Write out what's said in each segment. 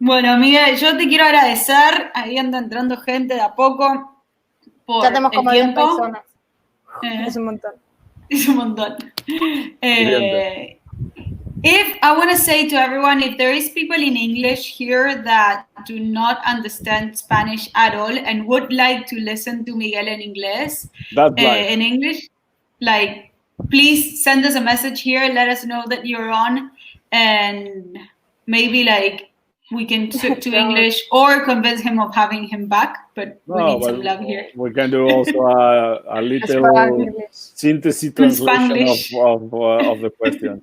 Bueno, Miguel, yo te quiero agradecer, ahí anda entrando gente de a poco, por Ya tenemos el como 10 tiempo. personas. Es un montón. Es un montón. Suficiente. If I want to say to everyone, if there is people in English here that do not understand Spanish at all and would like to listen to Miguel in English, like, please send us a message here, let us know that you're on, and maybe like we can switch to English or convince him of having him back, but we need some love here. We can do also a little synthesis translation of the question.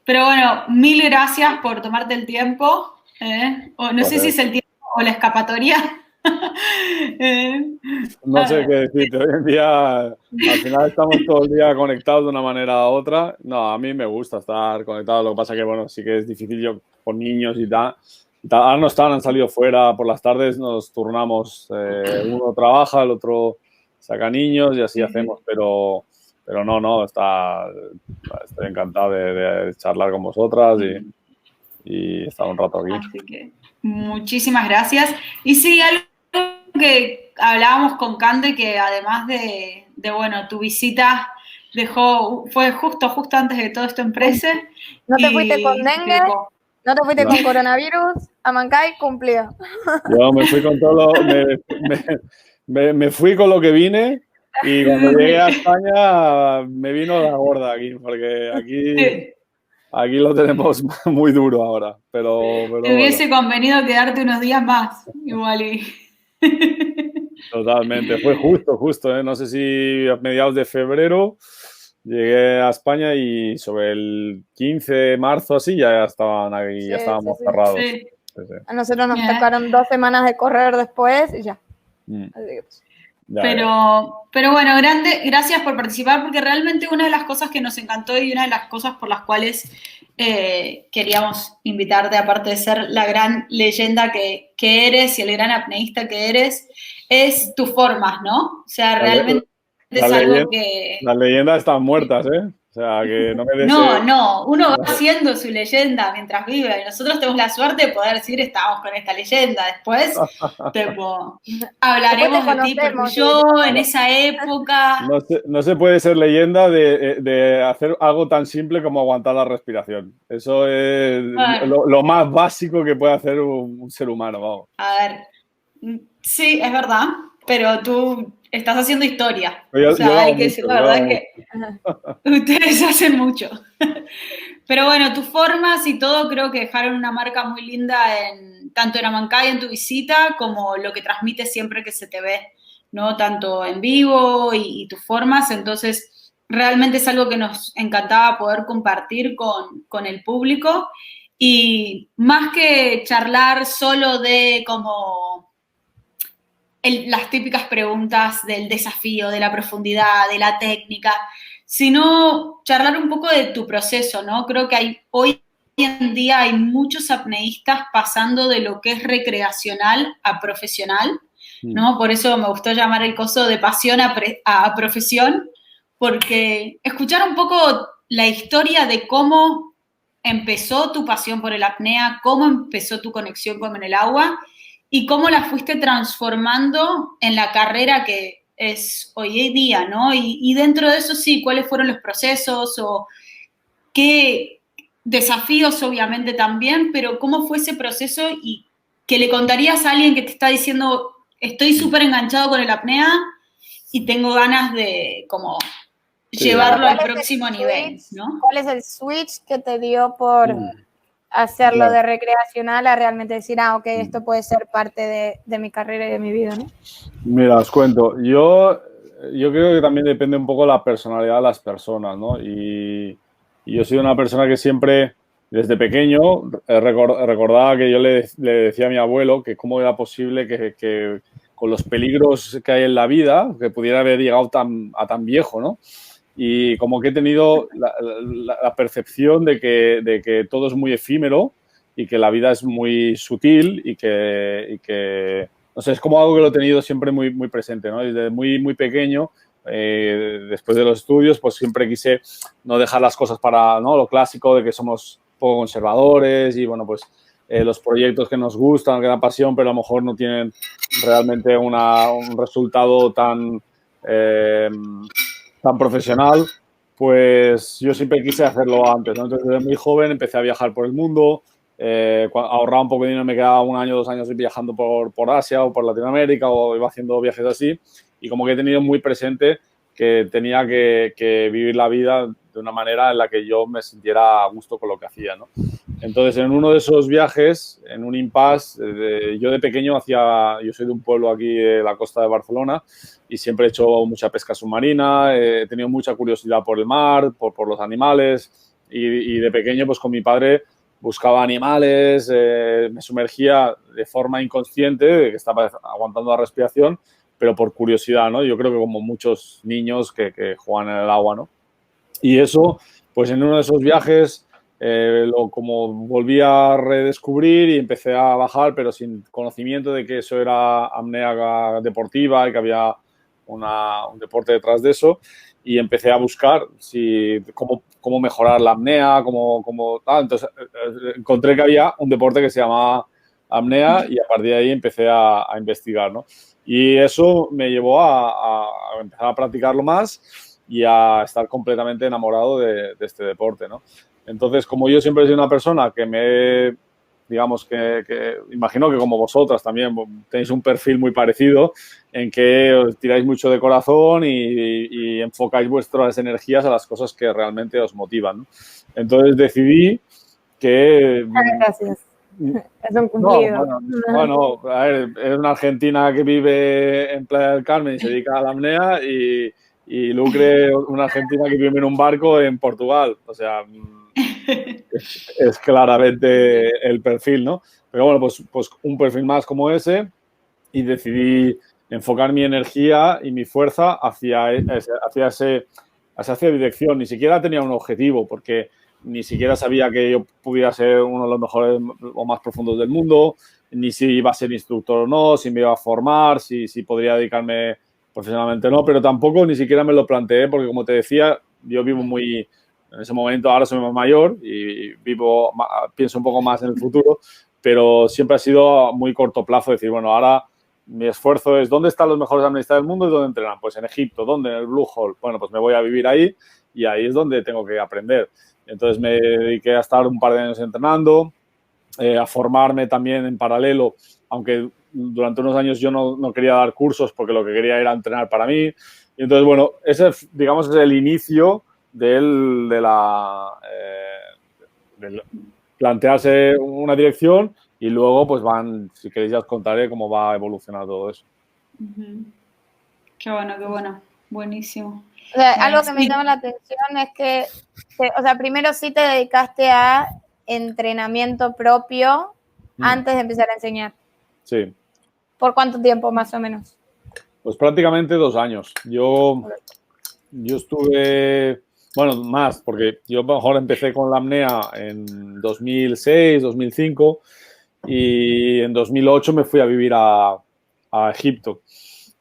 Pero bueno, mil gracias por tomarte el tiempo. O no sé si es el tiempo o la escapatoria. No sé qué decirte. Hoy en día, al final estamos todo el día conectados de una manera u otra. No, a mí me gusta estar conectado. Lo que pasa que, bueno, sí que es difícil yo con niños y tal. Ahora no están, han salido fuera por las tardes, nos turnamos. Uno trabaja, el otro saca niños y así hacemos, pero no, estoy encantado de charlar con vosotras y estar un rato aquí. Así que muchísimas gracias. Y sí, algo que hablábamos con Cande, que además de bueno, tu visita fue justo antes de que todo esto emprese. No te fuiste con dengue, no te fuiste con coronavirus, Amancay cumplió. Yo me fui con todo, me fui con lo que vine. Y cuando llegué a España me vino la gorda aquí, porque aquí lo tenemos muy duro ahora. Pero te hubiese convenido quedarte unos días más, igual. Totalmente, fue justo. No sé si a mediados de febrero llegué a España y sobre el 15 de marzo así ya estaban aquí, ya estábamos cerrados. Sí. A nosotros nos tocaron 2 semanas de correr después y ya. Así que, pero bueno, gracias por participar, porque realmente una de las cosas que nos encantó y una de las cosas por las cuales queríamos invitarte, aparte de ser la gran leyenda que eres y el gran apneísta que eres, es tus formas, ¿no? O sea, realmente es algo que... Las leyendas están muertas, ¿eh? O sea, que no me des... No, uno va haciendo su leyenda mientras vive, y nosotros tenemos la suerte de poder decir, estamos con esta leyenda. Después, hablaremos de ti, porque yo en esa época... No se puede ser leyenda de hacer algo tan simple como aguantar la respiración. Eso es lo más básico que puede hacer un ser humano, vamos. A ver, sí, es verdad, pero tú... estás haciendo historia. Hay que decir la verdad que ustedes hacen mucho. Pero bueno, tus formas y todo creo que dejaron una marca muy linda tanto en Amancay, en tu visita, como lo que transmites siempre que se te ve, ¿no? Tanto en vivo y tus formas. Entonces, realmente es algo que nos encantaba poder compartir con el público. Y más que charlar solo de como... las típicas preguntas del desafío, de la profundidad, de la técnica, sino charlar un poco de tu proceso, ¿no? Creo que hoy en día hay muchos apneístas pasando de lo que es recreacional a profesional, ¿no? Por eso me gustó llamar el coso de pasión a profesión, porque escuchar un poco la historia de cómo empezó tu pasión por el apnea, cómo empezó tu conexión con el agua, y cómo la fuiste transformando en la carrera que es hoy en día, ¿no? Y dentro de eso sí, ¿cuáles fueron los procesos o qué desafíos obviamente también, pero cómo fue ese proceso y que le contarías a alguien que te está diciendo estoy súper enganchado con el apnea y tengo ganas de como llevarlo al próximo nivel, ¿no? ¿Cuál es el switch que te dio por... hacerlo de recreacional a realmente decir, ok, esto puede ser parte de mi carrera y de mi vida, ¿no? Mira, os cuento. Yo creo que también depende un poco de la personalidad de las personas, ¿no? Y yo soy una persona que siempre, desde pequeño, recordaba que yo le decía a mi abuelo que cómo era posible que con los peligros que hay en la vida, que pudiera haber llegado a tan viejo, ¿no? Y como que he tenido la percepción de que todo es muy efímero y que la vida es muy sutil y que no sé, es como algo que lo he tenido siempre muy, muy presente, ¿no? Desde muy pequeño, después de los estudios, pues siempre quise no dejar las cosas para, ¿no? Lo clásico de que somos poco conservadores y, bueno, pues los proyectos que nos gustan, que dan pasión, pero a lo mejor no tienen realmente un resultado tan profesional, pues yo siempre quise hacerlo antes, ¿no? Entonces, desde muy joven empecé a viajar por el mundo, ahorraba un poco de dinero, me quedaba 1 año, 2 años viajando por Asia o por Latinoamérica o iba haciendo viajes así, y como que he tenido muy presente que tenía que vivir la vida de una manera en la que yo me sintiera a gusto con lo que hacía, ¿no? Entonces, en uno de esos viajes, en un impasse, yo de pequeño yo soy de un pueblo aquí de la costa de Barcelona y siempre he hecho mucha pesca submarina, he tenido mucha curiosidad por el mar, por los animales y de pequeño, pues con mi padre buscaba animales, me sumergía de forma inconsciente, de que estaba aguantando la respiración, pero por curiosidad, ¿no? Yo creo que como muchos niños que juegan en el agua, ¿no? Y eso, pues en uno de esos viajes, como volví a redescubrir y empecé a bajar, pero sin conocimiento de que eso era apnea deportiva y que había un deporte detrás de eso. Y empecé a buscar cómo mejorar la apnea, tal. Entonces, encontré que había un deporte que se llamaba apnea y a partir de ahí empecé a investigar, ¿no? Y eso me llevó a empezar a practicarlo más y a estar completamente enamorado de este deporte, ¿no? Entonces, como yo siempre he sido una persona que digamos que imagino que como vosotras también tenéis un perfil muy parecido en que os tiráis mucho de corazón y enfocáis vuestras energías a las cosas que realmente os motivan, ¿no? Entonces decidí que... Gracias. Es un cumplido. No, bueno, a ver, es una argentina que vive en Playa del Carmen y se dedica a la apnea y Lucre, una argentina que vive en un barco en Portugal. O sea, es claramente el perfil, ¿no? Pero bueno, pues un perfil más como ese y decidí enfocar mi energía y mi fuerza hacia esa dirección. Ni siquiera tenía un objetivo porque ni siquiera sabía que yo pudiera ser uno de los mejores o más profundos del mundo, ni si iba a ser instructor o no, si me iba a formar, si podría dedicarme profesionalmente o no, pero tampoco ni siquiera me lo planteé porque, como te decía, yo vivo en ese momento, ahora soy más mayor y pienso un poco más en el futuro, pero siempre ha sido muy corto plazo decir, bueno, ahora mi esfuerzo es ¿dónde están los mejores apneístas del mundo y dónde entrenan? Pues en Egipto. ¿Dónde? En el Blue Hole. Bueno, pues me voy a vivir ahí y ahí es donde tengo que aprender. Entonces me dediqué a estar un par de años entrenando, a formarme también en paralelo, aunque durante unos años yo no quería dar cursos porque lo que quería era entrenar para mí. Y entonces, bueno, ese, digamos, es el inicio de plantearse una dirección y luego, pues si queréis ya os contaré cómo va a evolucionar todo eso. Qué bueno. Buenísimo. O sea, algo que me llama la atención es que, o sea, primero sí te dedicaste a entrenamiento propio antes de empezar a enseñar. Sí. ¿Por cuánto tiempo más o menos? Pues prácticamente 2 años. Yo estuve, bueno, más, porque yo mejor empecé con la apnea en 2006, 2005 y en 2008 me fui a vivir a Egipto,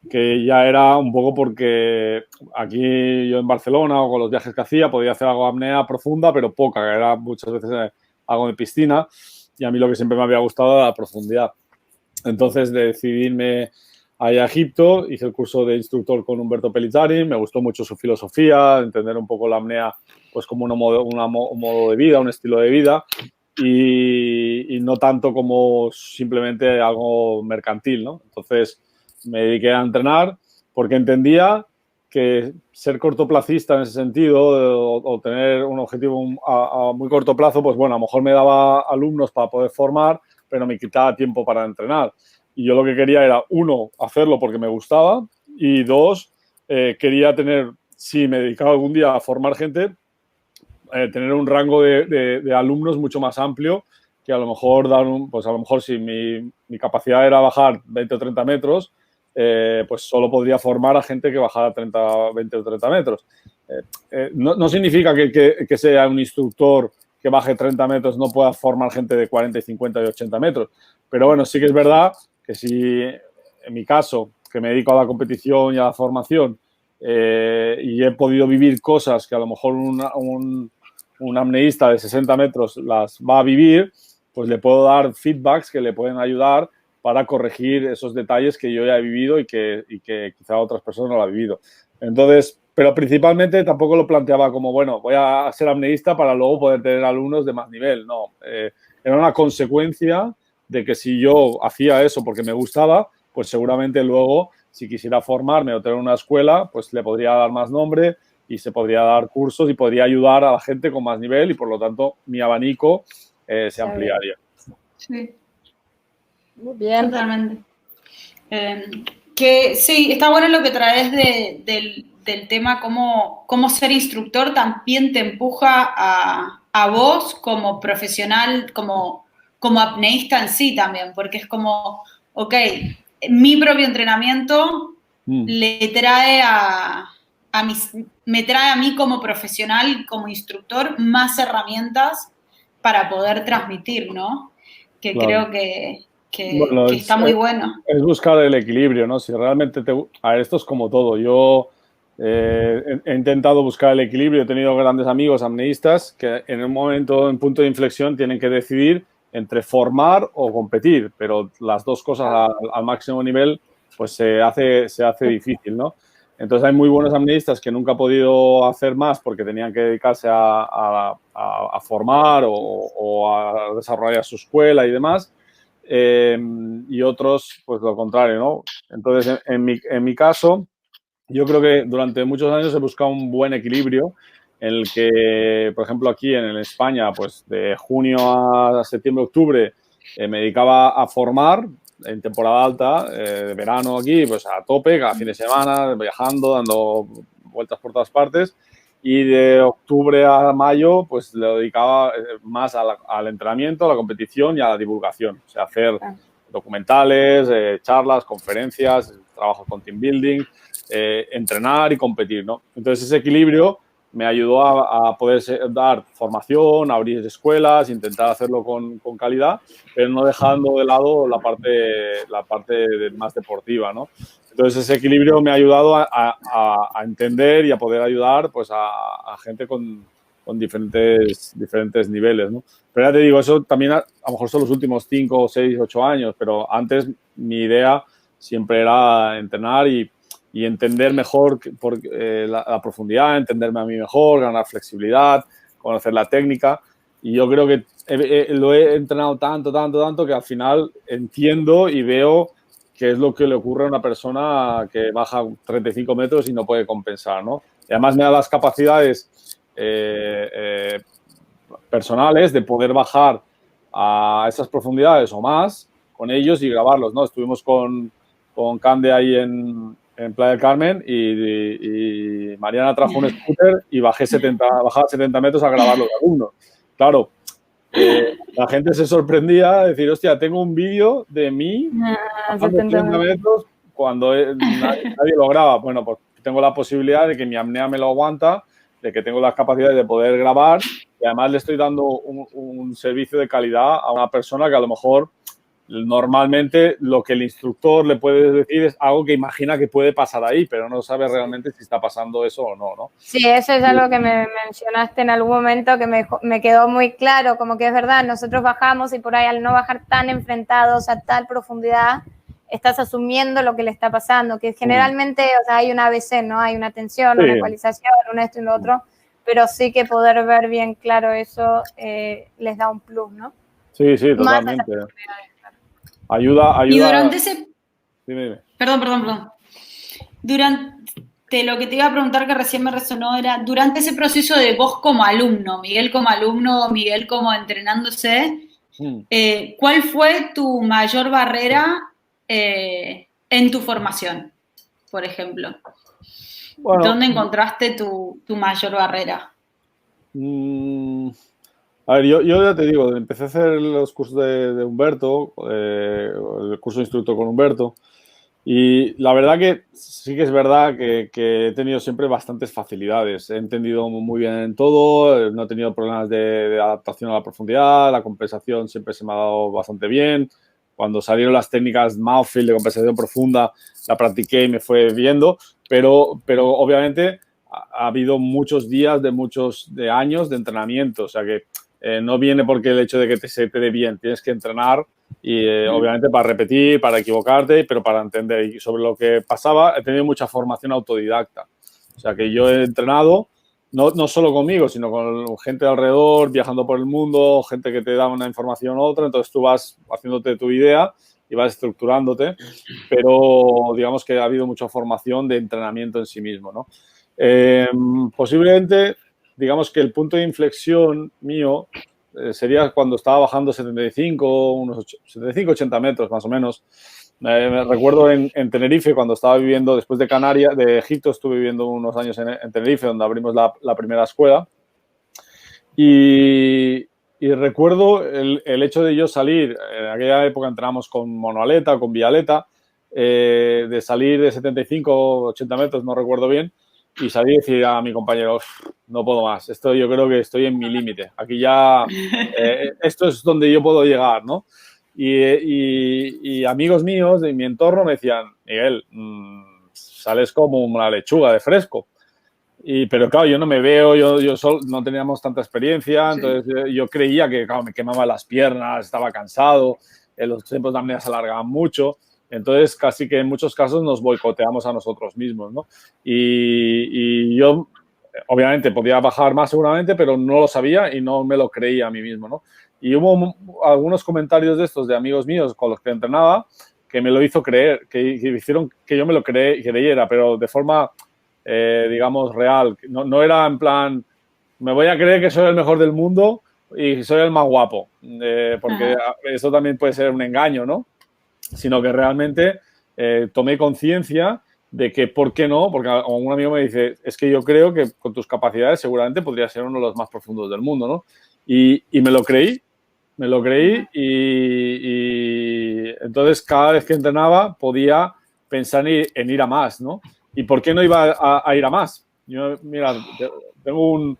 que ya era un poco porque aquí yo en Barcelona o con los viajes que hacía podía hacer algo de apnea profunda, pero poca, que era muchas veces algo de piscina y a mí lo que siempre me había gustado era la profundidad. Entonces decidí irme a Egipto, hice el curso de instructor con Umberto Pellizzari, me gustó mucho su filosofía, entender un poco la apnea pues como un modo de vida, un estilo de vida y no tanto como simplemente algo mercantil, ¿no? Entonces me dediqué a entrenar porque entendía que ser cortoplacista en ese sentido o tener un objetivo a muy corto plazo, pues bueno, a lo mejor me daba alumnos para poder formar, pero me quitaba tiempo para entrenar. Y yo lo que quería era, 1, hacerlo porque me gustaba y 2, quería tener, si me dedicaba algún día a formar gente, tener un rango de alumnos mucho más amplio que a lo mejor pues a lo mejor si mi capacidad era bajar 20 o 30 metros, pues solo podría formar a gente que bajara 20 o 30 metros. No significa que sea un instructor que baje 30 metros no pueda formar gente de 40, 50 y 80 metros. Pero bueno, sí que es verdad que si en mi caso, que me dedico a la competición y a la formación y he podido vivir cosas que a lo mejor un un apneísta de 60 metros las va a vivir, pues le puedo dar feedbacks que le pueden ayudar para corregir esos detalles que yo ya he vivido y que quizá otras personas no lo han vivido. Entonces, pero principalmente tampoco lo planteaba como, bueno, voy a ser apneísta para luego poder tener alumnos de más nivel. No, era una consecuencia de que si yo hacía eso porque me gustaba, pues seguramente luego, si quisiera formarme o tener una escuela, pues le podría dar más nombre y se podría dar cursos y podría ayudar a la gente con más nivel y, por lo tanto, mi abanico se ampliaría. Sí. Muy bien. Totalmente. Que sí, está bueno lo que traes del tema cómo ser instructor también te empuja a vos como profesional, como apneísta en sí también, porque es como, ok, mi propio entrenamiento le trae me trae a mí como profesional, como instructor, más herramientas para poder transmitir, ¿no? Que claro. Creo que bueno, está muy bueno. Es buscar el equilibrio, ¿no? Si realmente a ver, esto es como todo. Yo he intentado buscar el equilibrio. He tenido grandes amigos apneístas que en un momento, en punto de inflexión, tienen que decidir entre formar o competir, pero las dos cosas al máximo nivel, pues se hace difícil, ¿no? Entonces hay muy buenos apneístas que nunca han podido hacer más porque tenían que dedicarse a formar o a desarrollar su escuela y demás. Y otros, pues lo contrario, ¿no? Entonces, en mi caso, yo creo que durante muchos años he buscado un buen equilibrio en el que, por ejemplo, aquí en España, pues de junio a septiembre, octubre, me dedicaba a formar en temporada alta, de verano aquí, pues a tope, cada fin de semana, viajando, dando vueltas por todas partes. Y de octubre a mayo, pues le dedicaba más al entrenamiento, a la competición y a la divulgación. O sea, hacer documentales, charlas, conferencias, trabajo con team building, entrenar y competir, ¿no? Entonces, ese equilibrio me ayudó a poder dar formación, abrir escuelas, intentar hacerlo con calidad, pero no dejando de lado la parte más deportiva, ¿no? Entonces, ese equilibrio me ha ayudado a entender y a poder ayudar, pues, a gente con diferentes niveles, ¿no? Pero ya te digo, eso también a lo mejor son los últimos 5, 6, 8 años, pero antes mi idea siempre era entrenar y entender mejor la profundidad, entenderme a mí mejor, ganar flexibilidad, conocer la técnica. Y yo creo que lo he entrenado tanto que al final entiendo y veo qué es lo que le ocurre a una persona que baja 35 metros y no puede compensar, ¿no? Y además me da las capacidades personales de poder bajar a esas profundidades o más con ellos y grabarlos, ¿no? Estuvimos con Cande ahí en Playa del Carmen y Mariana trajo un scooter y bajaba 70 metros a grabar los alumnos. Claro, la gente se sorprendía de decir, hostia, tengo un vídeo de mí bajando 70 metros cuando nadie lo graba. Bueno, pues tengo la posibilidad de que mi apnea me lo aguanta, de que tengo las capacidades de poder grabar y además le estoy dando un servicio de calidad a una persona que a lo mejor normalmente lo que el instructor le puede decir es algo que imagina que puede pasar ahí, pero no sabe realmente si está pasando eso o no, ¿no? Sí, eso es algo que me mencionaste en algún momento que me quedó muy claro, como que es verdad, nosotros bajamos y por ahí al no bajar tan enfrentados a tal profundidad, estás asumiendo lo que le está pasando, que generalmente, o sea, hay una ABC, ¿no? Hay una tensión, una ecualización, un esto y lo otro, pero sí que poder ver bien claro eso les da un plus, ¿no? Sí, totalmente. Ayuda. Y durante ese... Dime. Perdón. Durante lo que te iba a preguntar que recién me resonó era, durante ese proceso de vos como alumno, Miguel como entrenándose, ¿cuál fue tu mayor barrera en tu formación, por ejemplo? Bueno, ¿dónde encontraste tu mayor barrera? A ver, yo ya te digo, empecé a hacer los cursos de Humberto, el curso de instructor con Humberto, y la verdad que sí que es verdad que he tenido siempre bastantes facilidades. He entendido muy bien todo, no he tenido problemas de adaptación a la profundidad, la compensación siempre se me ha dado bastante bien. Cuando salieron las técnicas Mouthfeel de compensación profunda, la practiqué y me fue viendo, pero obviamente ha habido muchos días de años de entrenamiento. O sea que no viene porque el hecho de que se te dé bien. Tienes que entrenar y obviamente para repetir, para equivocarte, pero para entender. Y sobre lo que pasaba, he tenido mucha formación autodidacta. O sea que yo he entrenado no solo conmigo, sino con gente alrededor, viajando por el mundo, gente que te da una información u otra. Entonces tú vas haciéndote tu idea y vas estructurándote, pero digamos que ha habido mucha formación de entrenamiento en sí mismo, ¿no? Posiblemente, digamos que el punto de inflexión mío sería cuando estaba bajando 75-80 metros más o menos. Me recuerdo en Tenerife, cuando estaba viviendo, después de Canarias, de Egipto, estuve viviendo unos años en Tenerife, donde abrimos la primera escuela. Y recuerdo el hecho de yo salir, en aquella época entrenamos con monoaleta, con bialeta, de salir de 75-80 metros, no recuerdo bien, y salir y decir a mi compañero, no puedo más, esto yo creo que estoy en mi límite, aquí ya, esto es donde yo puedo llegar, ¿no? Y amigos míos de mi entorno me decían, Miguel, sales como una lechuga de fresco. Pero claro, yo no me veo, yo no teníamos tanta experiencia, entonces yo creía que, claro, me quemaban las piernas, estaba cansado, los tiempos de apnea se alargaban mucho, entonces casi que en muchos casos nos boicoteamos a nosotros mismos, ¿no? Y yo, obviamente, podía bajar más seguramente, pero no lo sabía y no me lo creía a mí mismo, ¿no? Y hubo algunos comentarios de estos de amigos míos con los que entrenaba que me lo hizo creer, que hicieron que yo me lo creyera, pero de forma, digamos, real. No era en plan, me voy a creer que soy el mejor del mundo y soy el más guapo, porque eso también puede ser un engaño, ¿no? Sino que realmente tomé conciencia de que, ¿por qué no? Porque un amigo me dice, es que yo creo que con tus capacidades seguramente podrías ser uno de los más profundos del mundo, ¿no? Y me lo creí y entonces cada vez que entrenaba podía pensar en ir a más, ¿no? ¿Y por qué no iba a ir a más? Yo, mira, tengo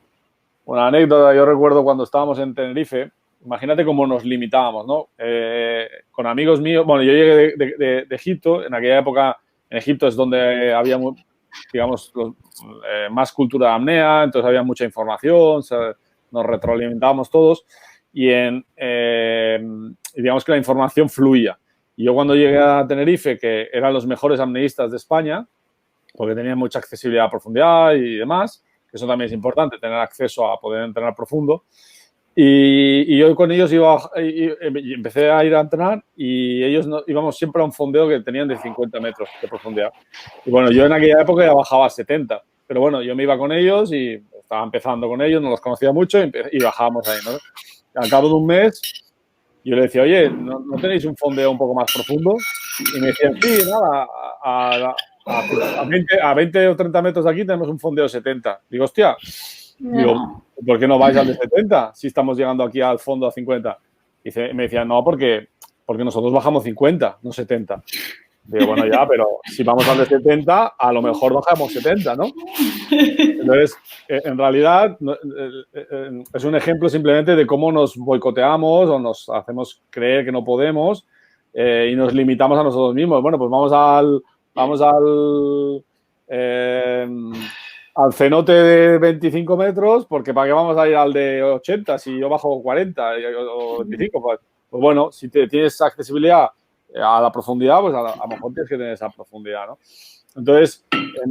una anécdota. Yo recuerdo cuando estábamos en Tenerife, imagínate cómo nos limitábamos, ¿no? Con amigos míos, bueno, yo llegué de Egipto, en aquella época en Egipto es donde había, digamos, más cultura de apnea, entonces había mucha información, nos retroalimentábamos todos y digamos que la información fluía. Y yo cuando llegué a Tenerife, que eran los mejores apneístas de España, porque tenían mucha accesibilidad a profundidad y demás, que eso también es importante, tener acceso a poder entrenar profundo. Y yo con ellos y empecé a ir a entrenar y ellos íbamos siempre a un fondeo que tenían de 50 metros de profundidad. Y bueno, yo en aquella época ya bajaba a 70, pero bueno, yo me iba con ellos y estaba empezando con ellos, no los conocía mucho y bajábamos ahí, ¿no? Al cabo de un mes, yo le decía, oye, ¿no tenéis un fondeo un poco más profundo? Y me decían, sí, nada, a 20 o 30 metros de aquí tenemos un fondeo de 70. Digo, hostia, digo, ¿por qué no vais al de 70 si estamos llegando aquí al fondo a 50? Y me decían, no, porque nosotros bajamos 50, no 70. Digo, bueno, ya, pero si vamos al de 70, a lo mejor bajamos 70, ¿no? Entonces, en realidad, es un ejemplo simplemente de cómo nos boicoteamos o nos hacemos creer que no podemos y nos limitamos a nosotros mismos. Bueno, pues vamos al cenote de 25 metros, porque ¿para qué vamos a ir al de 80 si yo bajo 40 o 25? Pues bueno, si tienes accesibilidad a la profundidad, pues a lo mejor tienes que tener esa profundidad, ¿no? Entonces,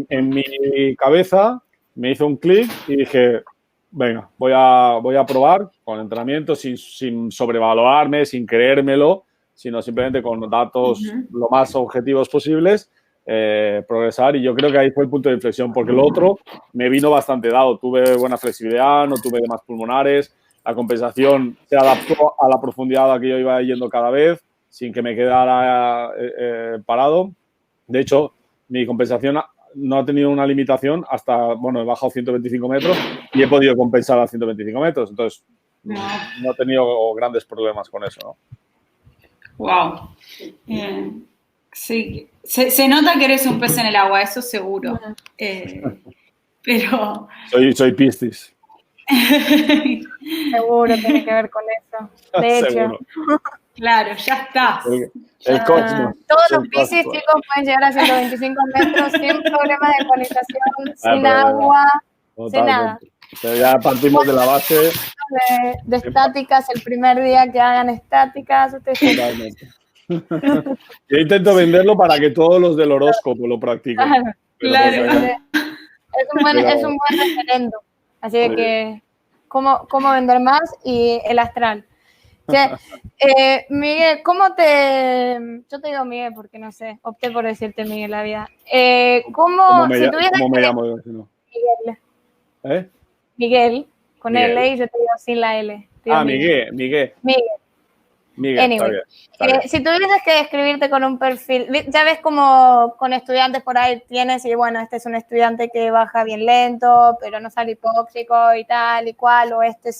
en mi cabeza me hizo un clic y dije, venga, voy a probar con entrenamiento sin sobrevalorarme, sin creérmelo, sino simplemente con datos lo más objetivos posibles, progresar. Y yo creo que ahí fue el punto de inflexión, porque lo otro me vino bastante dado. Tuve buena flexibilidad, no tuve demás pulmonares, la compensación se adaptó a la profundidad a la que yo iba yendo cada vez, sin que me quedara parado. De hecho, mi compensación no ha tenido una limitación hasta, bueno, he bajado 125 metros y he podido compensar a 125 metros. Entonces, no he tenido grandes problemas con eso, ¿no? Wow. Sí, se nota que eres un pez en el agua, eso seguro. Pero... Soy Piscis. Seguro tiene que ver con eso. De hecho. Claro, ya estás. El cosmos. Todos los Piscis, chicos, pueden llegar a 125 metros sin problemas de ecualización, sin agua, sin nada. Pero ya partimos de la base. De estáticas, el primer día que hagan estáticas. Totalmente. Yo intento venderlo para que todos los del horóscopo lo practiquen. Claro. Es un buen referendo. Así que, ¿cómo vender más? Y el astral. Miguel, yo te digo Miguel porque no sé, opté por decirte Miguel la vida. ¿Cómo me llamo? Miguel. Miguel, con L y yo te digo sin la L. Miguel. Anyway, está bien. Si tuvieses que describirte con un perfil, ya ves como con estudiantes por ahí tienes, y bueno, este es un estudiante que baja bien lento, pero no sale hipóxico y tal y cual, o este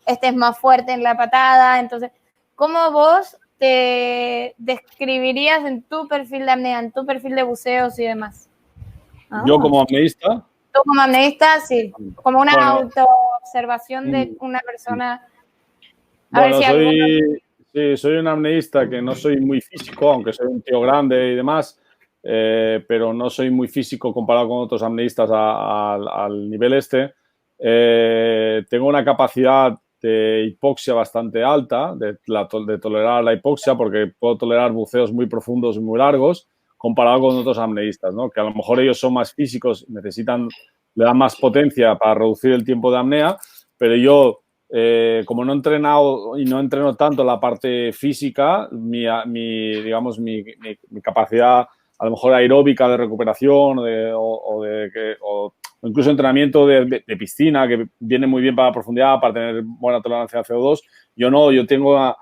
es más fuerte en la patada. Entonces, ¿cómo vos te describirías en tu perfil de apnea, en tu perfil de buceos y demás? ¿Yo como apneísta? Tú como apneísta, sí. Como una autoobservación de una persona. Soy un apneísta que no soy muy físico, aunque soy un tío grande y demás, pero no soy muy físico comparado con otros apneístas al nivel este. Tengo una capacidad de hipoxia bastante alta, de tolerar la hipoxia, porque puedo tolerar buceos muy profundos y muy largos, comparado con otros apneístas, ¿no? Que a lo mejor ellos son más físicos, le dan más potencia para reducir el tiempo de apnea, pero yo, como no he entrenado y no entreno tanto la parte física, mi capacidad a lo mejor aeróbica de recuperación o incluso entrenamiento de piscina, que viene muy bien para la profundidad, para tener buena tolerancia a CO2. Yo tengo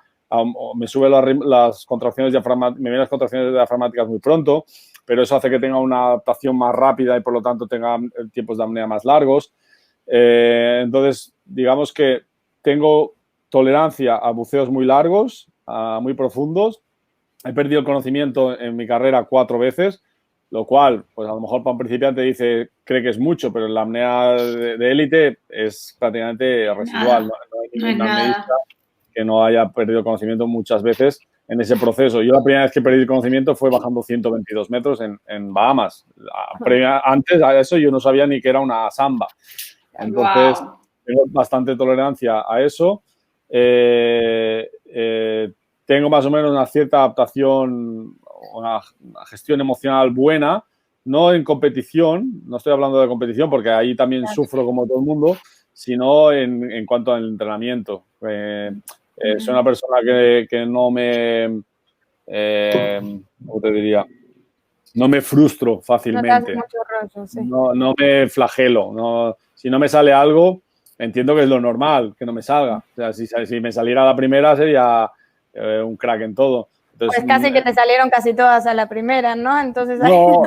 me sube las contracciones me vienen las contracciones diafragmáticas muy pronto, pero eso hace que tenga una adaptación más rápida y por lo tanto tenga tiempos de apnea más largos. Entonces, digamos que tengo tolerancia a buceos muy largos, muy profundos. He perdido el conocimiento en mi carrera 4 veces, lo cual, pues a lo mejor para un principiante cree que es mucho, pero en la apnea de élite es prácticamente residual. No hay ningún apneísta que no haya perdido conocimiento muchas veces en ese proceso. Yo la primera vez que perdí el conocimiento fue bajando 122 metros en Bahamas. Antes a eso yo no sabía ni que era una samba. Entonces, tengo bastante tolerancia a eso. Tengo más o menos una cierta adaptación, una gestión emocional buena, no en competición, no estoy hablando de competición porque ahí también sufro como todo el mundo, sino en cuanto al entrenamiento. Soy una persona que no me, ¿cómo te diría? No me frustro fácilmente. No me flagelo. Si no me sale algo, entiendo que es lo normal, que no me salga. O sea, si me saliera la primera sería un crack en todo. Entonces, pues casi que te salieron casi todas a la primera, ¿no? Entonces no,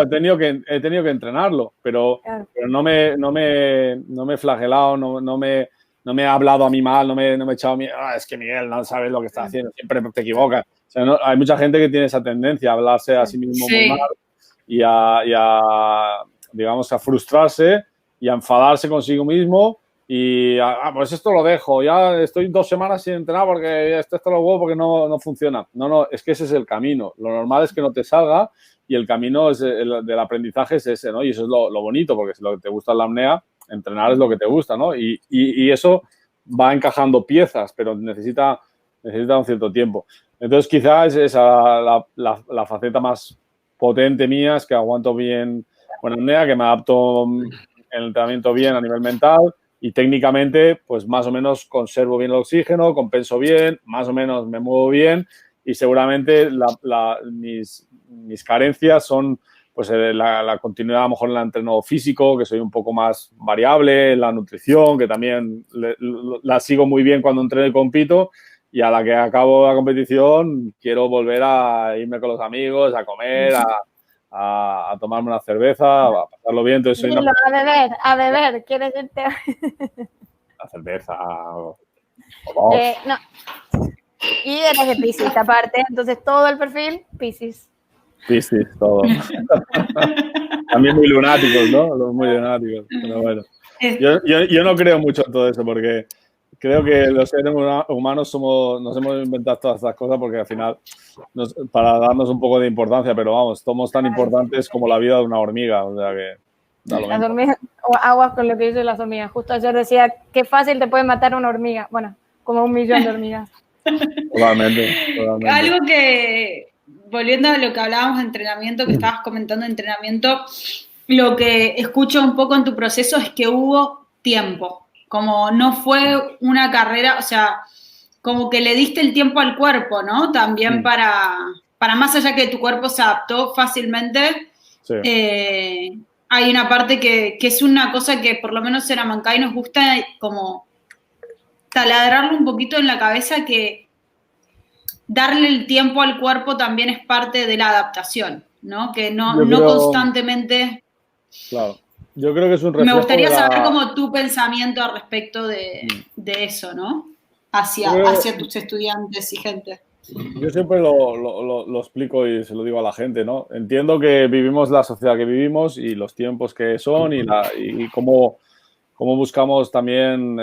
he tenido que entrenarlo, pero no me he flagelado, no me he hablado a mí mal, no me he echado es que Miguel no sabes lo que está haciendo, siempre te equivocas. O sea, hay mucha gente que tiene esa tendencia a hablarse a sí mismo muy mal y digamos, a frustrarse y a enfadarse consigo mismo y pues esto lo dejo, ya estoy 2 semanas sin entrenar porque esto lo huevo porque no funciona. No, es que ese es el camino. Lo normal es que no te salga y el camino del aprendizaje es ese, ¿no? Y eso es lo bonito, porque si lo que te gusta es la apnea, entrenar es lo que te gusta, ¿no? Y eso va encajando piezas, pero necesita un cierto tiempo. Entonces, quizás es la faceta más potente mía, es que aguanto bien con apnea, que me adapto el entrenamiento bien a nivel mental y técnicamente, pues más o menos conservo bien el oxígeno, compenso bien, más o menos me muevo bien y seguramente mis carencias son pues la continuidad a lo mejor en el entreno físico, que soy un poco más variable, en la nutrición, que también la sigo muy bien cuando entreno y compito, y a la que acabo la competición quiero volver a irme con los amigos, a comer, a tomarme una cerveza, a pasarlo bien. Entonces, a beber, ¿quieres irte? La cerveza. No. Y eres de Piscis, aparte, entonces todo el perfil, Piscis. Piscis, todo. También muy lunáticos, ¿no? Muy lunáticos, pero bueno. Yo no creo mucho en todo eso porque creo que los seres humanos nos hemos inventado todas estas cosas porque al final, para darnos un poco de importancia, pero vamos, somos tan importantes como la vida de una hormiga, o sea que da lo Las mismo. hormigas, o aguas con lo que dicen las hormigas. Justo ayer decía, qué fácil te puede matar una hormiga. Bueno, como 1.000.000 de hormigas. Totalmente. Algo que, volviendo a lo que hablábamos de entrenamiento, que estabas comentando de entrenamiento, lo que escucho un poco en tu proceso es que hubo tiempo. Como no fue una carrera, o sea, como que le diste el tiempo al cuerpo, ¿no? También para más allá que tu cuerpo se adaptó fácilmente, Sí. Hay una parte que es una cosa que por lo menos en Amancay nos gusta como taladrarlo un poquito en la cabeza, que darle el tiempo al cuerpo también es parte de la adaptación, ¿no? Que no constantemente... Claro. Yo creo que es un reflejo. Me gustaría saber como tu pensamiento al respecto de eso, ¿no? Hacia tus estudiantes y gente. Yo siempre lo explico y se lo digo a la gente, ¿no? Entiendo que vivimos la sociedad que vivimos y los tiempos que son y cómo buscamos también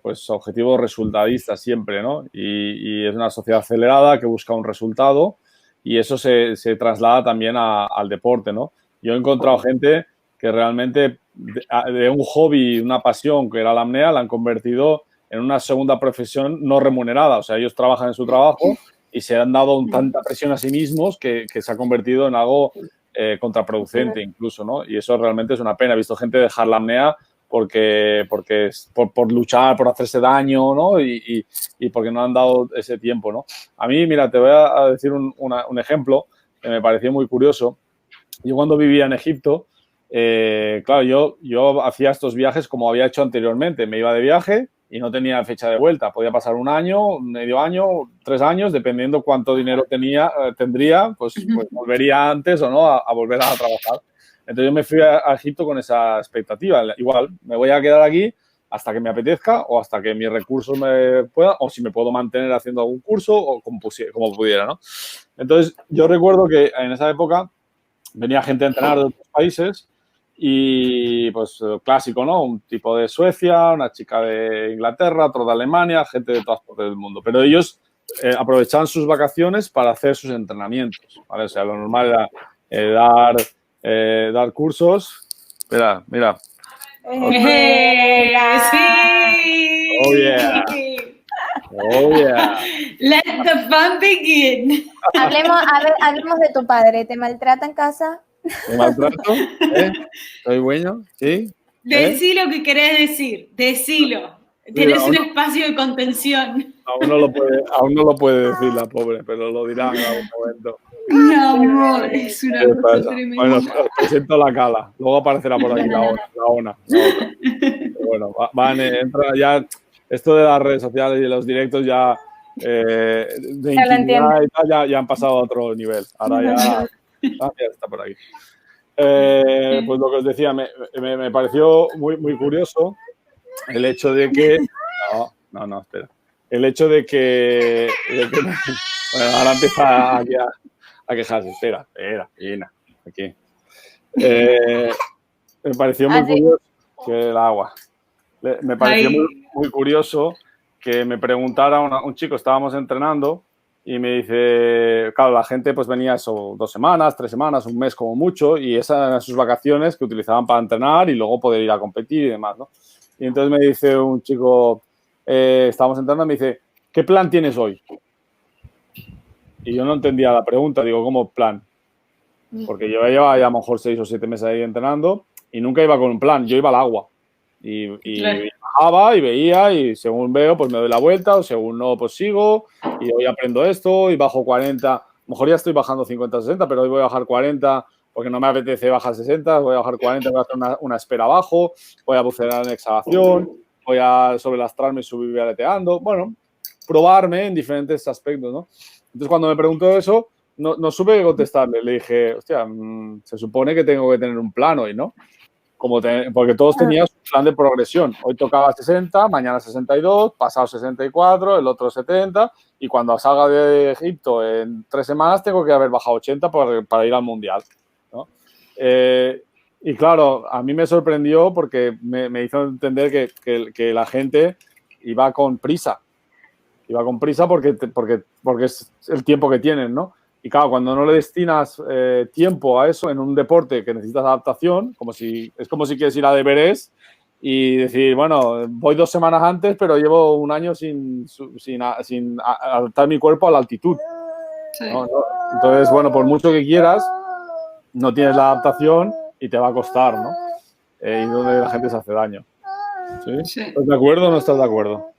pues objetivos resultadistas siempre, ¿no? Y es una sociedad acelerada que busca un resultado y eso se traslada también al deporte, ¿no? Yo he encontrado gente que realmente de un hobby, una pasión que era la apnea, la han convertido en una segunda profesión no remunerada. O sea, ellos trabajan en su trabajo y se han dado tanta presión a sí mismos que se ha convertido en algo contraproducente incluso, ¿no? Y eso realmente es una pena. He visto gente dejar la apnea por luchar, por hacerse daño, ¿no? Y porque no han dado ese tiempo, ¿no? A mí, mira, te voy a decir un ejemplo que me pareció muy curioso. Yo cuando vivía en Egipto, claro, yo hacía estos viajes como había hecho anteriormente. Me iba de viaje y no tenía fecha de vuelta. Podía pasar un año, medio año, 3 años, dependiendo cuánto dinero tendría, pues volvería antes o no a volver a trabajar. Entonces yo me fui a Egipto con esa expectativa. Igual, me voy a quedar aquí hasta que me apetezca o hasta que mis recursos me puedan, o si me puedo mantener haciendo algún curso o como pudiera, ¿no? Entonces yo recuerdo que en esa época venía gente a entrenar de otros países y pues clásico, ¿no? Un tipo de Suecia, una chica de Inglaterra, otro de Alemania, gente de todas partes del mundo. Pero ellos aprovechaban sus vacaciones para hacer sus entrenamientos, ¿vale? O sea, lo normal era dar cursos. Espera, mira. ¡Sí! Oh, yeah. Oh, yeah. Let the fun begin. Hablemos de tu padre. ¿Te maltrata en casa? ¿Me maltrato? ¿Soy bueno? ¿Sí? Decí lo que querés decir. Decilo. Tienes un espacio de contención. Aún no lo puede decir la pobre, pero lo dirá en algún momento. No, amor, es una cosa tremenda. Bueno, os presento la Cala. Luego aparecerá por aquí la ONA. Pero bueno, entra ya. Esto de las redes sociales y los directos ya de intimidad y tal, ya han pasado a otro nivel. Ahora ya está por aquí. Pues lo que os decía, me pareció muy, muy curioso el hecho de que... No, espera. El hecho de que bueno, ahora empieza aquí a quejarse. Espera, Irina, aquí. Me pareció muy curioso que el agua. Me pareció muy curioso que me preguntara un chico, estábamos entrenando y me dice, claro, la gente pues venía eso 2 semanas, 3 semanas, un mes como mucho y esas eran sus vacaciones que utilizaban para entrenar y luego poder ir a competir y demás, ¿no? Y entonces me dice un chico, estábamos entrenando, me dice, ¿qué plan tienes hoy? Y yo no entendía la pregunta, digo, ¿cómo plan? Porque yo llevaba ya a lo mejor 6 o 7 meses ahí entrenando y nunca iba con un plan, yo iba al agua. Y bajaba y veía y según veo pues me doy la vuelta o según no pues sigo y hoy aprendo esto y bajo 40, a lo mejor ya estoy bajando 50, 60, pero hoy voy a bajar 40 porque no me apetece bajar 60, voy a bajar 40, voy a hacer una espera abajo, voy a bucear en exhalación, voy a sobrelastrarme y subir aleteando, bueno, probarme en diferentes aspectos, ¿no? Entonces cuando me preguntó eso no supe qué contestarle, le dije, hostia, se supone que tengo que tener un plan hoy, ¿no? Porque todos tenían su plan de progresión. Hoy tocaba 60, mañana 62, pasado 64, el otro 70 y cuando salga de Egipto en 3 semanas tengo que haber bajado 80 para ir al Mundial, ¿no? Y claro, a mí me sorprendió porque me hizo entender que la gente va con prisa. Y va con prisa porque es el tiempo que tienen, ¿no? Y claro, cuando no le destinas tiempo a eso en un deporte que necesitas adaptación, es como si quieres ir a Everest y decir, bueno, voy 2 semanas antes, pero llevo un año sin adaptar mi cuerpo a la altitud. Sí. ¿No? Entonces, bueno, por mucho que quieras, no tienes la adaptación y te va a costar, ¿no? Y donde la gente se hace daño. ¿Sí? Sí. ¿Estás de acuerdo o no estás de acuerdo?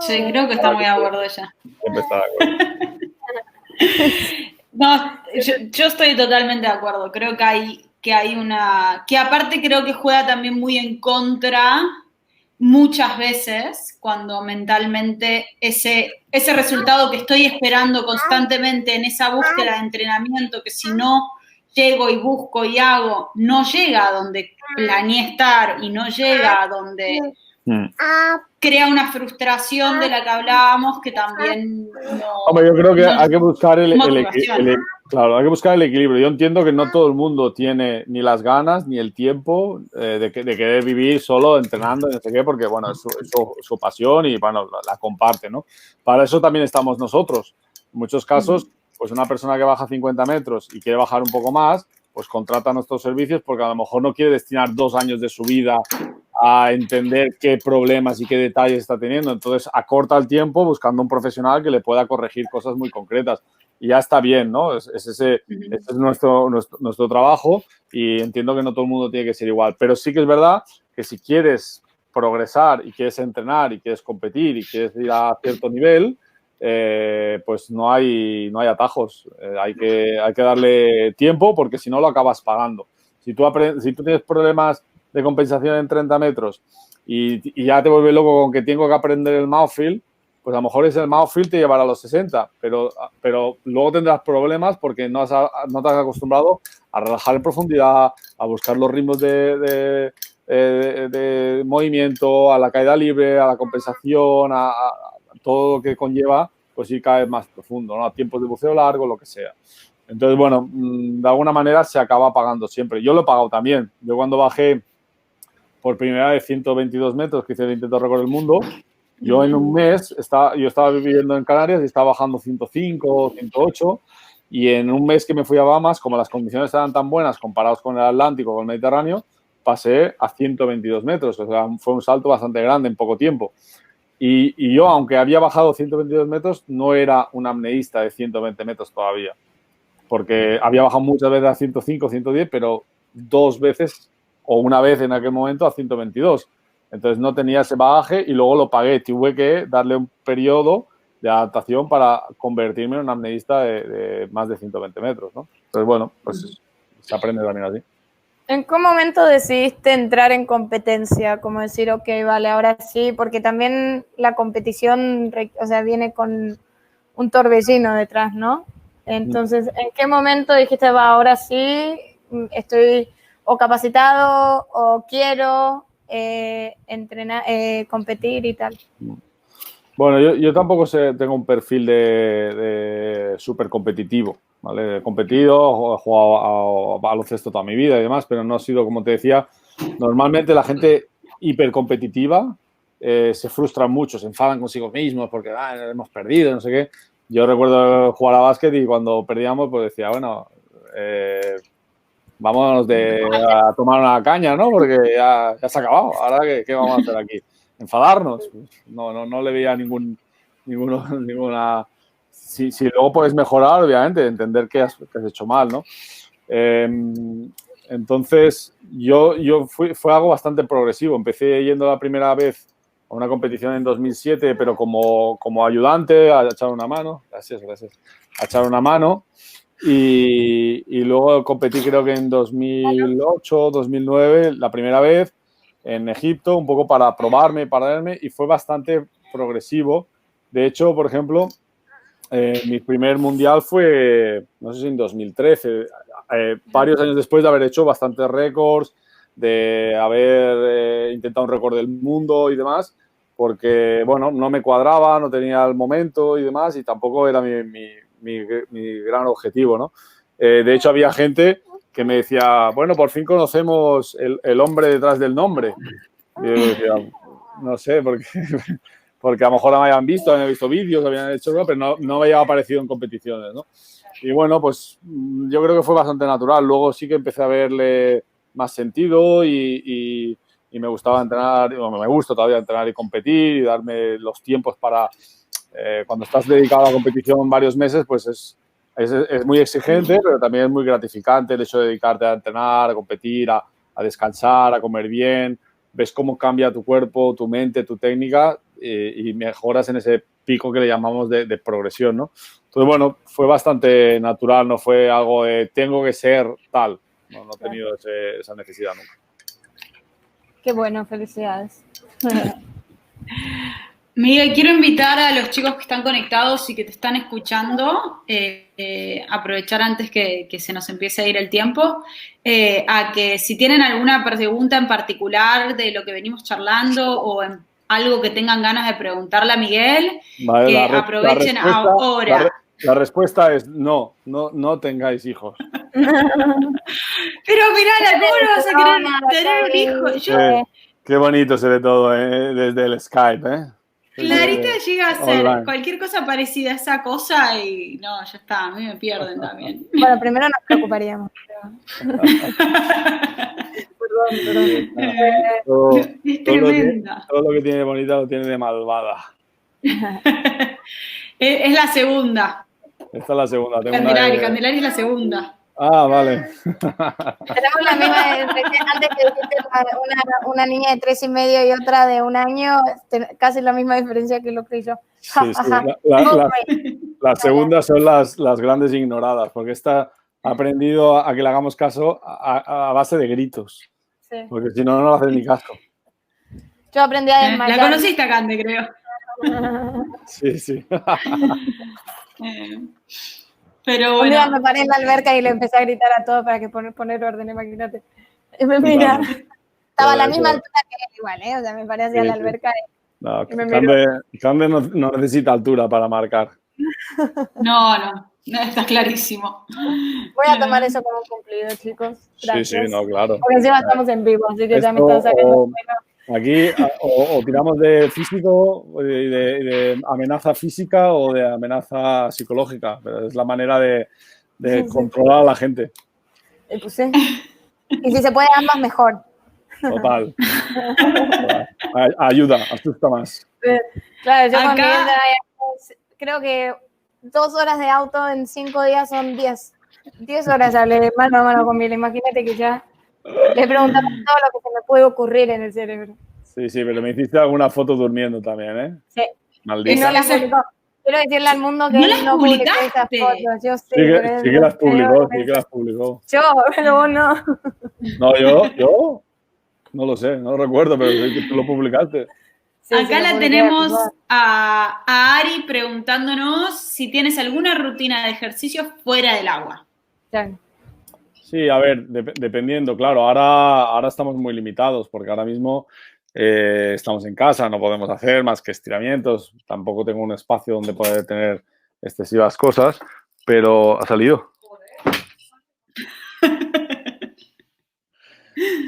Sí, creo que está muy de acuerdo ella. Siempre está de acuerdo. No, yo estoy totalmente de acuerdo. Creo que hay una... Que aparte creo que juega también muy en contra muchas veces cuando mentalmente ese resultado que estoy esperando constantemente en esa búsqueda de entrenamiento, que si no llego y busco y hago, no llega a donde planeé estar y no llega a donde... crea una frustración de la que hablábamos que también no... Hombre, yo creo que hay que buscar claro, hay que buscar el equilibrio. Yo entiendo que no todo el mundo tiene ni las ganas ni el tiempo de querer vivir solo entrenando, no sé qué, porque, bueno, es su pasión y, bueno, la comparte, ¿no? Para eso también estamos nosotros. En muchos casos, pues una persona que baja 50 metros y quiere bajar un poco más, pues contrata nuestros servicios porque a lo mejor no quiere destinar 2 años de su vida a entender qué problemas y qué detalles está teniendo. Entonces, acorta el tiempo buscando un profesional que le pueda corregir cosas muy concretas. Y ya está bien, ¿no? Ese es nuestro trabajo y entiendo que no todo el mundo tiene que ser igual. Pero sí que es verdad que si quieres progresar y quieres entrenar y quieres competir y quieres ir a cierto nivel, pues no hay atajos. Hay que darle tiempo porque si no lo acabas pagando. Si tú tienes problemas de compensación en 30 metros y ya te vuelves loco con que tengo que aprender el mouthfeel, pues a lo mejor el mouthfeel te llevará a los 60, pero luego tendrás problemas porque no te has acostumbrado a relajar en profundidad, a buscar los ritmos de movimiento, a la caída libre, a la compensación, a todo lo que conlleva pues ir cada vez más profundo, ¿no? A tiempos de buceo largo, lo que sea. Entonces, bueno, de alguna manera se acaba pagando siempre. Yo lo he pagado también. Yo cuando bajé por primera vez 122 metros, que hice el intento récord del mundo, yo en un mes yo estaba viviendo en Canarias y estaba bajando 105, 108, y en un mes que me fui a Bahamas, como las condiciones eran tan buenas comparados con el Atlántico o el Mediterráneo, pasé a 122 metros. O sea, fue un salto bastante grande en poco tiempo. Y yo, aunque había bajado 122 metros, no era un apneísta de 120 metros todavía, porque había bajado muchas veces a 105, 110, pero 2 veces o una vez en aquel momento a 122. Entonces no tenía ese bagaje y luego lo pagué. Tuve que darle un periodo de adaptación para convertirme en un apneísta de más de 120 metros, ¿no? Entonces, bueno, pues se aprende también así. ¿En qué momento decidiste entrar en competencia? Como decir, ok, vale, ahora sí, porque también la competición, o sea, viene con un torbellino detrás, ¿no? Entonces, ¿en qué momento dijiste, va, ahora sí, estoy o capacitado o quiero entrenar, competir y tal? Bueno, yo tampoco tengo un perfil de súper competitivo, ¿vale? He competido, he jugado a baloncesto toda mi vida y demás, pero no ha sido, como te decía, normalmente la gente hipercompetitiva se frustra mucho, se enfadan consigo mismos porque hemos perdido, no sé qué. Yo recuerdo jugar a básquet y cuando perdíamos pues decía, bueno, vámonos a tomar una caña, ¿no? Porque ya se ha acabado, ahora ¿qué vamos a hacer aquí? ¿Enfadarnos? No le veía ninguna... Si luego puedes mejorar, obviamente, entender que has hecho mal, ¿no? Entonces, fue algo bastante progresivo. Empecé yendo la primera vez a una competición en 2007, pero como ayudante, a echar una mano. Gracias. A echar una mano. Y luego competí creo que en 2008, 2009, la primera vez en Egipto, un poco para probarme, para verme, y fue bastante progresivo. De hecho, por ejemplo, mi primer mundial fue, no sé si en 2013, varios años después de haber hecho bastantes récords, de haber intentado un récord del mundo y demás, porque, bueno, no me cuadraba, no tenía el momento y demás, y tampoco era mi gran objetivo, ¿no? De hecho, había gente que me decía, bueno, por fin conocemos el hombre detrás del nombre. Y yo decía, no sé, porque a lo mejor me habían visto vídeos, habían hecho, pero no me había aparecido en competiciones, ¿no? Y bueno, pues yo creo que fue bastante natural. Luego sí que empecé a verle más sentido y me gustaba entrenar, bueno, me gusta todavía entrenar y competir y darme los tiempos para... cuando estás dedicado a la competición varios meses, pues es muy exigente, pero también es muy gratificante el hecho de dedicarte a entrenar, a competir, a descansar, a comer bien. Ves cómo cambia tu cuerpo, tu mente, tu técnica y mejoras en ese pico que le llamamos de progresión, ¿no? Entonces, bueno, fue bastante natural, no fue algo de tengo que ser tal. No he tenido esa necesidad nunca. Qué bueno, felicidades. Miguel, quiero invitar a los chicos que están conectados y que te están escuchando, aprovechar antes que se nos empiece a ir el tiempo, a que si tienen alguna pregunta en particular de lo que venimos charlando o en algo que tengan ganas de preguntarle a Miguel, vale, que aprovechen ahora. La respuesta es no tengáis hijos. Pero mirá, ¿cómo no vas a querer tener un hijo? Qué bonito se ve todo desde el Skype, ¿eh? Clarita llega a ser cualquier cosa parecida a esa cosa y no, ya está, a mí me pierden también. Bueno, primero nos preocuparíamos. Perdón. Es tremenda. Todo lo que tiene de bonita lo tiene de malvada. Es la segunda. Esta es la segunda. Candelaria es la segunda. Ah, vale. Tenemos la misma, antes que dijiste una niña de 3 y medio y otra de 1 año, casi la misma diferencia que lo que yo. Sí. Las segundas son las grandes ignoradas, porque esta ha aprendido a que le hagamos caso a base de gritos. Sí. Porque si no, no le haces ni caso. Yo aprendí a desmayar. La conociste a Cande, creo. Sí. Pero bueno. Un día me paré en la alberca y le empecé a gritar a todos para que poner orden, imagínate. Y me mira. Estaba a la misma altura que él igual, ¿eh? O sea, me paré hacia la alberca y me miró. Cande no necesita altura para marcar. No, está clarísimo. Voy a tomar eso como un cumplido, chicos. Gracias. Sí, no, claro. Porque encima estamos en vivo, así que ya me están sacando. Aquí o tiramos de físico, de amenaza física o de amenaza psicológica, pero es la manera de controlar a la gente. Pues sí. Y si se puede ambas, mejor. Total. Ayuda, asusta más. Claro, yo con Miguel creo que 2 horas de auto en 5 días son 10. 10 horas hablé mano a mano con Miguel. Imagínate que ya le preguntaba todo lo que se me puede ocurrir en el cerebro. Sí, pero me hiciste alguna foto durmiendo también, ¿eh? Sí. Maldita. Y no las publicó. Quiero decirle al mundo que no publiqué esas fotos. Yo sé. Sí que las publicó. Yo, pero vos no. No, yo no lo sé, no recuerdo, pero sé que tú lo publicaste. Sí, acá la tenemos a Ari preguntándonos si tienes alguna rutina de ejercicio fuera del agua. Sí, a ver, dependiendo, claro, ahora estamos muy limitados porque ahora mismo estamos en casa, no podemos hacer más que estiramientos, tampoco tengo un espacio donde poder tener excesivas cosas, pero ha salido.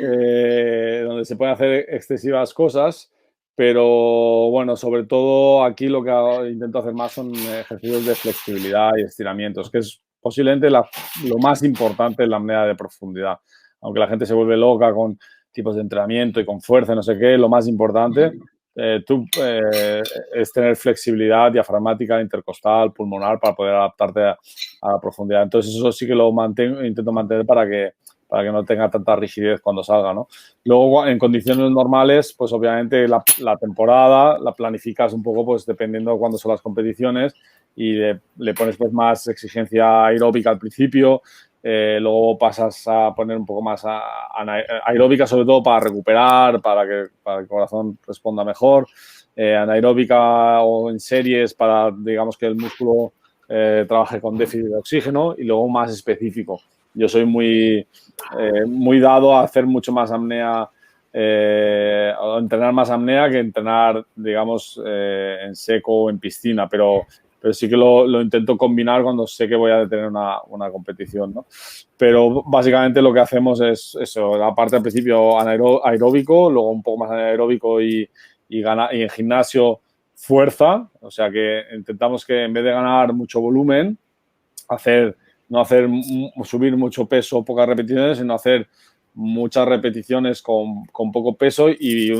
Donde se pueden hacer excesivas cosas, pero bueno, sobre todo aquí lo que intento hacer más son ejercicios de flexibilidad y estiramientos, que es posiblemente lo más importante en la apnea de profundidad. Aunque la gente se vuelve loca con tipos de entrenamiento y con fuerza, no sé qué, lo más importante es tener flexibilidad diafragmática, intercostal, pulmonar para poder adaptarte a la profundidad. Entonces eso sí que lo intento mantener para que no tenga tanta rigidez cuando salga, ¿no? Luego, en condiciones normales, pues obviamente la temporada la planificas un poco pues dependiendo de cuándo son las competiciones y le pones pues más exigencia aeróbica al principio, luego pasas a poner un poco más aeróbica, sobre todo para recuperar, para que el corazón responda mejor, anaeróbica o en series para, digamos, que el músculo trabaje con déficit de oxígeno y luego más específico. Yo soy muy dado a hacer mucho más apnea, a entrenar más apnea que entrenar, digamos, en seco o en piscina, pero sí que lo intento combinar cuando sé que voy a tener una competición, ¿no? Pero básicamente lo que hacemos es eso, la parte al principio aeróbico, luego un poco más anaeróbico y y en gimnasio fuerza, o sea que intentamos que en vez de ganar mucho volumen, subir mucho peso, pocas repeticiones, sino hacer muchas repeticiones con poco peso y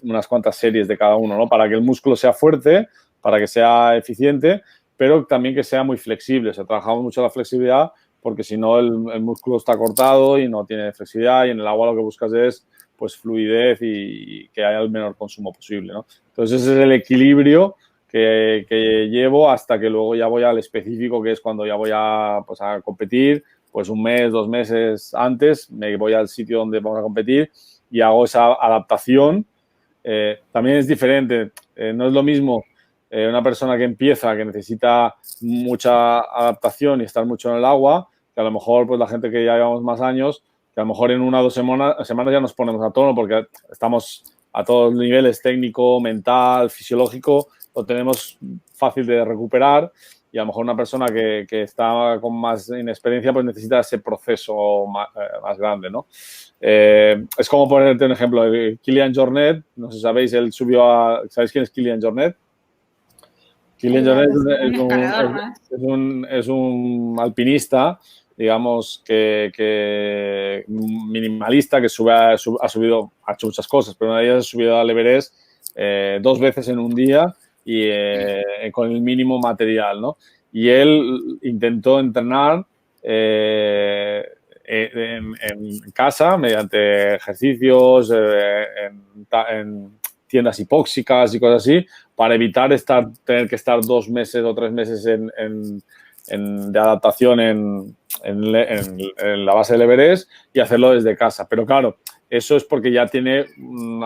unas cuantas series de cada uno, ¿no? Para que el músculo sea fuerte, para que sea eficiente, pero también que sea muy flexible. O sea, trabajamos mucho la flexibilidad porque si no el músculo está cortado y no tiene flexibilidad, y en el agua lo que buscas es pues fluidez y que haya el menor consumo posible, ¿no? Entonces ese es el equilibrio que llevo hasta que luego ya voy al específico, que es cuando ya voy a competir, pues 1 mes, 2 meses antes me voy al sitio donde vamos a competir y hago esa adaptación. También es diferente, no es lo mismo una persona que empieza, que necesita mucha adaptación y estar mucho en el agua, que a lo mejor pues la gente que ya llevamos más años, que a lo mejor en 1 o 2 semanas ya nos ponemos a tono porque estamos a todos los niveles, técnico, mental, fisiológico, lo tenemos fácil de recuperar, y a lo mejor una persona que está con más inexperiencia pues necesita ese proceso más grande, ¿no? Es como ponerte un ejemplo, Kilian Jornet, no sé si sabéis, él subió ¿sabéis quién es Kilian Jornet? Kilian Jornet es un alpinista, digamos, que minimalista, que ha hecho muchas cosas, pero una de ellas ha subido al Everest 2 veces en un día y con el mínimo material, ¿no? Y él intentó entrenar en casa mediante ejercicios, en tiendas hipóxicas y cosas así, para evitar tener que estar 2 meses o 3 meses de adaptación en la base del Everest y hacerlo desde casa. Pero claro, eso es porque ya tiene un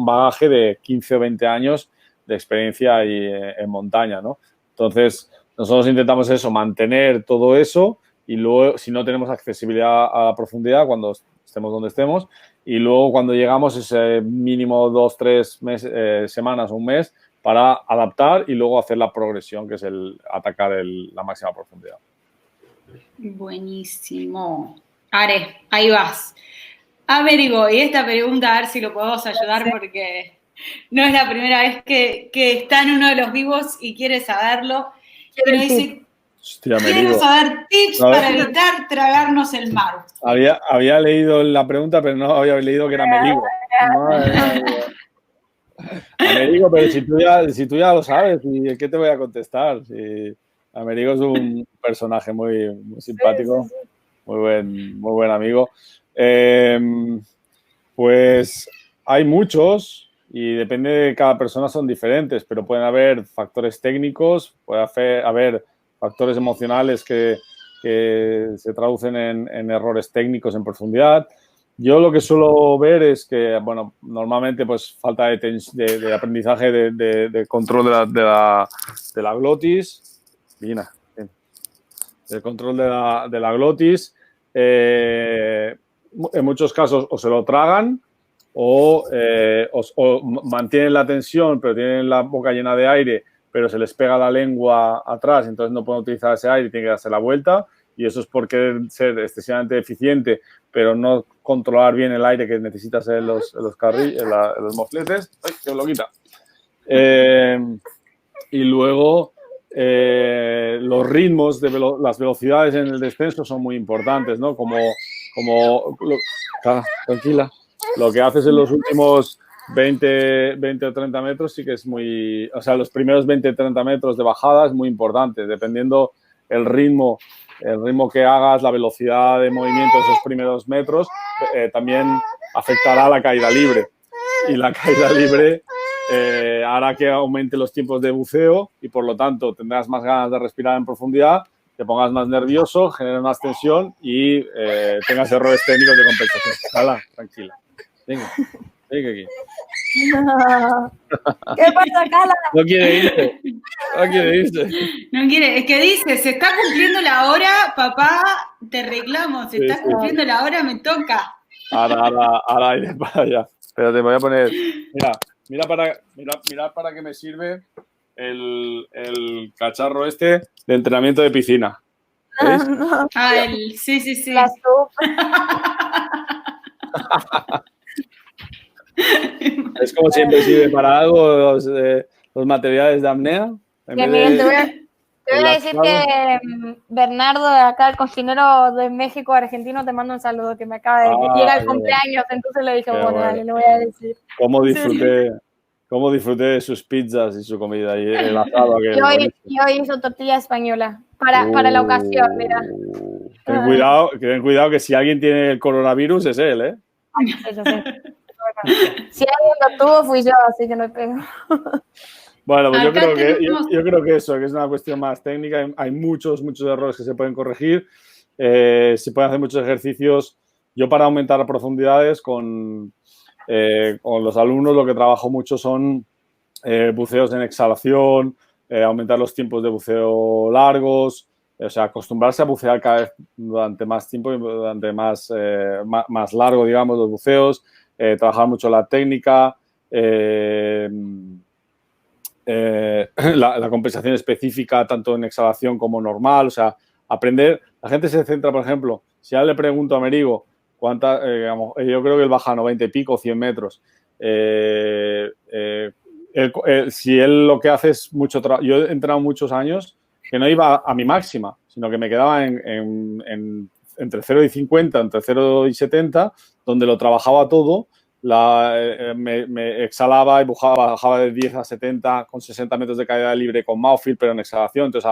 bagaje de 15 o 20 años de experiencia ahí en montaña, ¿no? Entonces, nosotros intentamos mantener todo eso, y luego, si no tenemos accesibilidad a la profundidad, cuando estemos donde estemos, y luego cuando llegamos ese mínimo 2, 3 semanas o 1 mes para adaptar y luego hacer la progresión, que es atacar la máxima profundidad. Buenísimo. Are, ahí vas. Averiguo, y esta pregunta a ver si lo podemos ayudar, porque no es la primera vez que está en uno de los vivos y quiere saberlo. Pero dice, quiero saber tips para evitar tragarnos el mar. Había leído la pregunta, pero no había leído que era Merigo. Amerigo, pero si tú ya lo sabes, ¿qué te voy a contestar? Amerigo es un personaje muy simpático, sí. Muy buen amigo. Pues hay muchos y depende de cada persona, son diferentes, pero pueden haber factores técnicos, puede haber factores emocionales que se traducen en errores técnicos en profundidad. Yo lo que suelo ver es que, bueno, normalmente pues falta de aprendizaje de control de la glotis. Bien. El control de la glotis. En muchos casos o se lo tragan o mantienen la tensión, pero tienen la boca llena de aire, pero se les pega la lengua atrás, entonces no pueden utilizar ese aire y tienen que darse la vuelta. Y eso es por querer ser excesivamente eficiente, pero no controlar bien el aire que necesita ser los mofletes. ¡Ay, que lo quita! Y luego los ritmos, las velocidades en el descenso son muy importantes, ¿no? Tranquila. Lo que haces en los últimos 20 o 30 metros sí que es muy... O sea, los primeros 20 o 30 metros de bajada es muy importante, dependiendo el ritmo que hagas, la velocidad de movimiento de esos primeros metros, también afectará a la caída libre. Y la caída libre hará que aumente los tiempos de buceo y, por lo tanto, tendrás más ganas de respirar en profundidad, te pongas más nervioso, generes más tensión y tengas errores técnicos de compensación. Hala, tranquila. Venga aquí. No. ¿Qué pasa, Cala? No quiere irse. No quiere, es que dice, se está cumpliendo la hora, papá, te reclamo, se está cumpliendo la hora, me toca. Ahora iré para allá. Espérate, me voy a poner. Mira para qué me sirve el cacharro este de entrenamiento de piscina. ¿Veis? No. Sí. La Es como siempre sirve para algo los materiales de apnea. Miguel, te voy a decir que Bernardo, de acá, el cocinero de México, argentino, te mando un saludo, que me acaba de llega el cumpleaños, entonces le dije, bueno, dale, le voy a decir. ¿Cómo disfruté de sus pizzas y su comida y el asado? Y hoy hizo tortilla española para la ocasión, mira. Ten cuidado que si alguien tiene el coronavirus es él, ¿eh? Eso sí. Si alguien lo tuvo, fui yo, así que no pego. Bueno, pues yo creo que eso, que es una cuestión más técnica. Hay muchos errores que se pueden corregir. Se pueden hacer muchos ejercicios. Yo, para aumentar profundidades con los alumnos, lo que trabajo mucho son buceos en exhalación, aumentar los tiempos de buceo largos, o sea, acostumbrarse a bucear cada vez durante más tiempo y durante más largo, digamos, los buceos, trabajar mucho la técnica, la compensación específica tanto en exhalación como normal, o sea, aprender. La gente se centra, por ejemplo, si ahora le pregunto a Merigo yo creo que él baja 90 y pico, 100 metros. Si él lo que hace es mucho trabajo, yo he entrenado muchos años que no iba a mi máxima, sino que me quedaba entre 0 y 50, entre 0 y 70, donde lo trabajaba todo. Me exhalaba y bajaba de 10 a 70 con 60 metros de caída libre con mouthfeel, pero en exhalación. Entonces,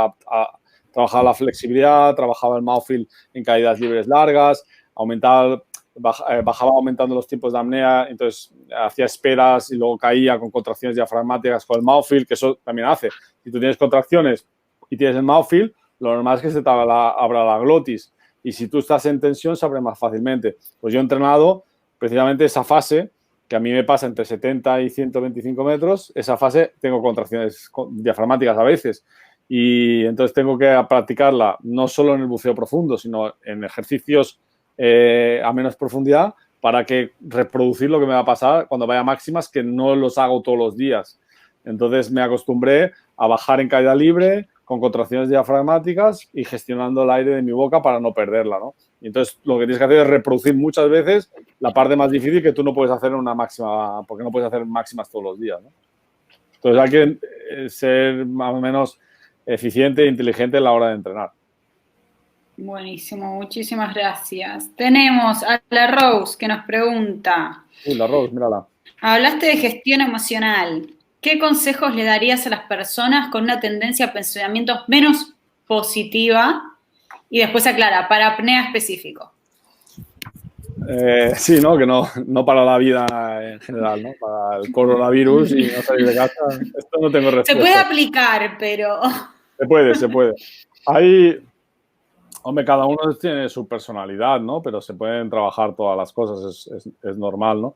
trabajaba la flexibilidad, trabajaba el mouthfeel en caídas libres largas, bajaba aumentando los tiempos de apnea, entonces hacía esperas y luego caía con contracciones diafragmáticas con el mouthfeel, que eso también hace. Si tú tienes contracciones y tienes el mouthfeel, lo normal es que se te abra la glotis. Y si tú estás en tensión, se abre más fácilmente. Pues yo he entrenado precisamente esa fase, que a mí me pasa entre 70 y 125 metros, esa fase tengo contracciones diafragmáticas a veces. Y entonces tengo que practicarla no solo en el buceo profundo, sino en ejercicios a menos profundidad para que reproducir lo que me va a pasar cuando vaya a máximas, que no los hago todos los días. Entonces me acostumbré a bajar en caída libre con contracciones diafragmáticas y gestionando el aire de mi boca para no perderla, ¿no? Y entonces lo que tienes que hacer es reproducir muchas veces la parte más difícil que tú no puedes hacer en una máxima, porque no puedes hacer máximas todos los días, ¿no? Entonces hay que ser más o menos eficiente e inteligente a la hora de entrenar. Buenísimo, muchísimas gracias. Tenemos a la Rose que nos pregunta. La Rose, mírala. Hablaste de gestión emocional. ¿Qué consejos le darías a las personas con una tendencia a pensamientos menos positiva? Y después aclara, para apnea específico. Sí, ¿no? Que no para la vida en general, ¿no? Para el coronavirus y no salir de casa. Esto no tengo respuesta. Se puede aplicar, pero... Se puede. Hombre, cada uno tiene su personalidad, ¿no? Pero se pueden trabajar todas las cosas, es normal, ¿no?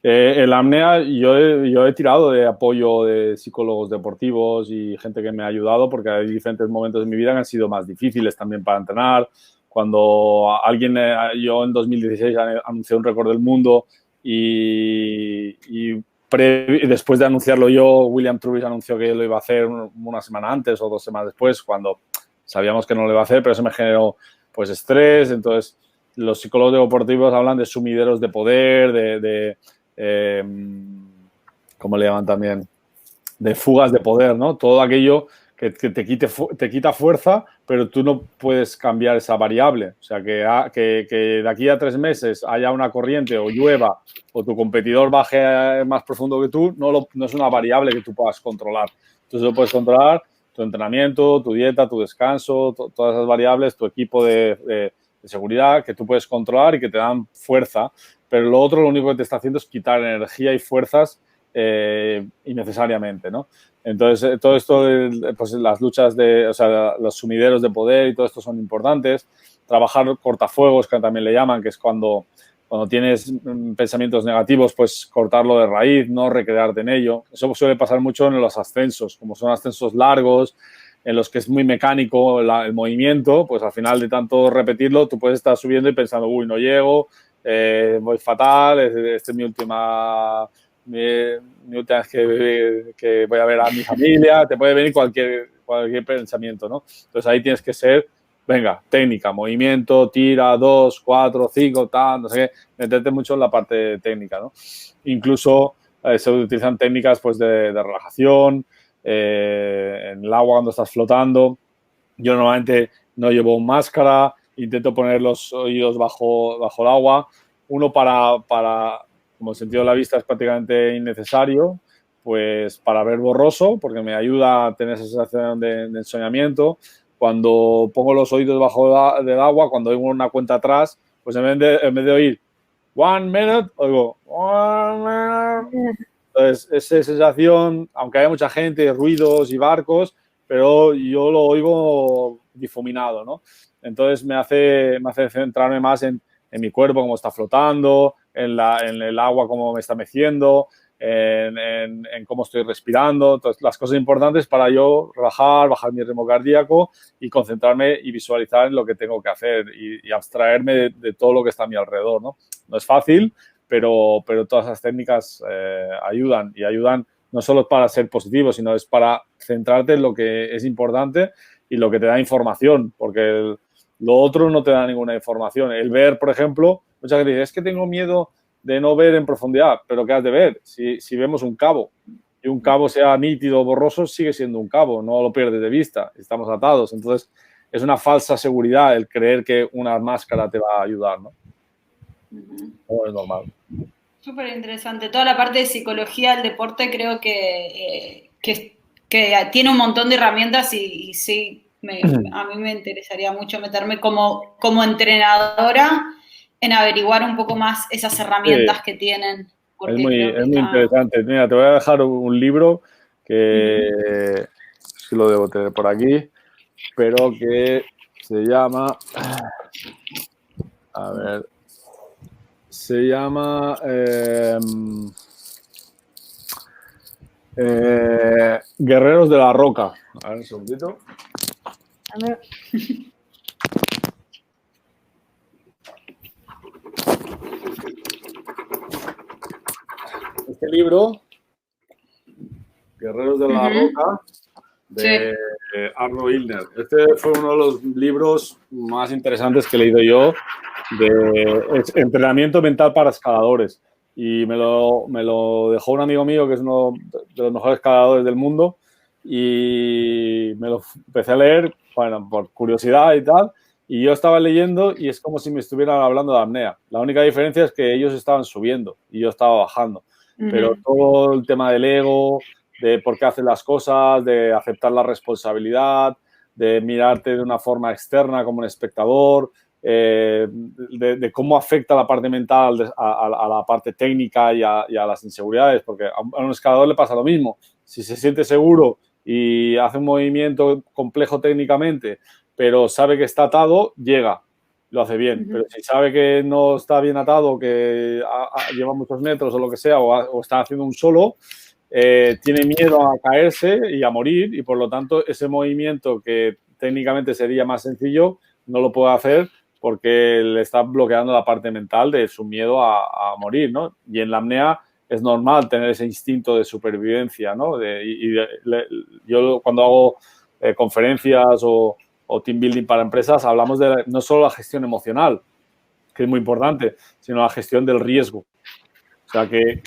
El apnea, yo he tirado de apoyo de psicólogos deportivos y gente que me ha ayudado, porque hay diferentes momentos de mi vida que han sido más difíciles también para entrenar. Cuando yo en 2016 anuncié un récord del mundo y después de anunciarlo yo, William Trubis anunció que lo iba a hacer una semana antes o 2 semanas después, cuando sabíamos que no lo iba a hacer, pero eso me generó pues estrés. Entonces, los psicólogos deportivos hablan de sumideros de poder, ¿cómo le llaman también? De fugas de poder, ¿no? Todo aquello que te quita fuerza, pero tú no puedes cambiar esa variable. O sea, que de aquí a 3 meses haya una corriente o llueva o tu competidor baje más profundo que tú, no es una variable que tú puedas controlar. Tú solo puedes controlar tu entrenamiento, tu dieta, tu descanso, todas esas variables, tu equipo de seguridad que tú puedes controlar y que te dan fuerza. Pero lo otro, lo único que te está haciendo es quitar energía y fuerzas innecesariamente, ¿no? Entonces, todo esto, pues las luchas los sumideros de poder y todo esto son importantes. Trabajar cortafuegos, que también le llaman, que es cuando tienes pensamientos negativos, pues cortarlo de raíz, no recrearte en ello. Eso suele pasar mucho en los ascensos, como son ascensos largos, en los que es muy mecánico el movimiento, pues al final de tanto repetirlo, tú puedes estar subiendo y pensando, uy, no llego, voy fatal, esta es mi última vez que voy a ver a mi familia, te puede venir cualquier pensamiento, ¿no? Entonces ahí tienes que ser, venga, técnica, movimiento, tira, 2, 4, 5, tal, no sé qué, meterte mucho en la parte técnica, ¿no? Incluso se utilizan técnicas pues, de relajación, en el agua cuando estás flotando. Yo normalmente no llevo máscara, intento poner los oídos bajo el agua. Uno como el sentido de la vista es prácticamente innecesario, pues para ver borroso, porque me ayuda a tener esa sensación de ensoñamiento. Cuando pongo los oídos bajo del agua, cuando oigo una cuenta atrás, pues en vez de oír 1 minute, oigo 1 minute. Entonces, esa sensación, aunque haya mucha gente, ruidos y barcos, pero yo lo oigo difuminado, ¿no? Entonces me hace centrarme más en mi cuerpo, cómo está flotando, en el agua, cómo me está meciendo, en cómo estoy respirando. Entonces, las cosas importantes para yo bajar mi ritmo cardíaco y concentrarme y visualizar en lo que tengo que hacer y abstraerme de todo lo que está a mi alrededor, ¿no? No es fácil, pero todas esas técnicas ayudan no solo para ser positivo, sino es para centrarte en lo que es importante y lo que te da información, porque lo otro no te da ninguna información. El ver, por ejemplo, mucha gente dice, es que tengo miedo de no ver en profundidad, pero ¿qué has de ver? Si vemos un cabo y un cabo sea nítido o borroso, sigue siendo un cabo, no lo pierdes de vista, estamos atados. Entonces, es una falsa seguridad el creer que una máscara te va a ayudar, ¿no? No es normal. Súper interesante. Toda la parte de psicología del deporte creo que tiene un montón de herramientas y sí, a mí me interesaría mucho meterme como entrenadora en averiguar un poco más esas herramientas que tienen. Es muy interesante. Mira, te voy a dejar un libro que sí lo debo tener por aquí, pero que se llama... A ver... Se llama Guerreros de la Roca. A ver, un segundito. A ver. Este libro, Guerreros de la Roca, de Arno Ilgner. Este fue uno de los libros más interesantes que he leído yo de entrenamiento mental para escaladores. Y me lo dejó un amigo mío que es uno de los mejores escaladores del mundo y me lo empecé a leer, bueno, por curiosidad y tal. Y yo estaba leyendo y es como si me estuvieran hablando de apnea. La única diferencia es que ellos estaban subiendo y yo estaba bajando. Pero todo el tema del ego, de por qué haces las cosas, de aceptar la responsabilidad, de mirarte de una forma externa como un espectador, de cómo afecta la parte mental a la parte técnica y a las inseguridades, porque a un escalador le pasa lo mismo. Si se siente seguro y hace un movimiento complejo técnicamente, pero sabe que está atado, llega, lo hace bien. Pero si sabe que no está bien atado, que lleva muchos metros o lo que sea, o está haciendo un solo, tiene miedo a caerse y a morir, y por lo tanto ese movimiento que técnicamente sería más sencillo no lo puede hacer porque le está bloqueando la parte mental de su miedo a morir, ¿no? Y en la apnea es normal tener ese instinto de supervivencia, ¿no? Yo cuando hago conferencias o team building para empresas, hablamos de no solo la gestión emocional, que es muy importante, sino la gestión del riesgo. O sea, que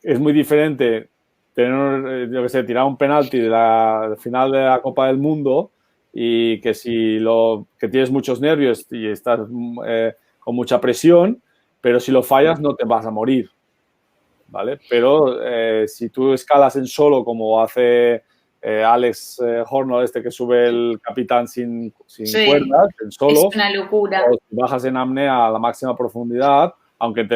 es muy diferente tener, yo qué sé, tirar un penalti del final de la Copa del Mundo y que que tienes muchos nervios y estás con mucha presión, pero si lo fallas no te vas a morir, ¿vale? Pero si tú escalas en solo, como hace Alex Hornell, que sube el capitán sin cuerdas, en solo, es una locura. O si bajas en apnea a la máxima profundidad, aunque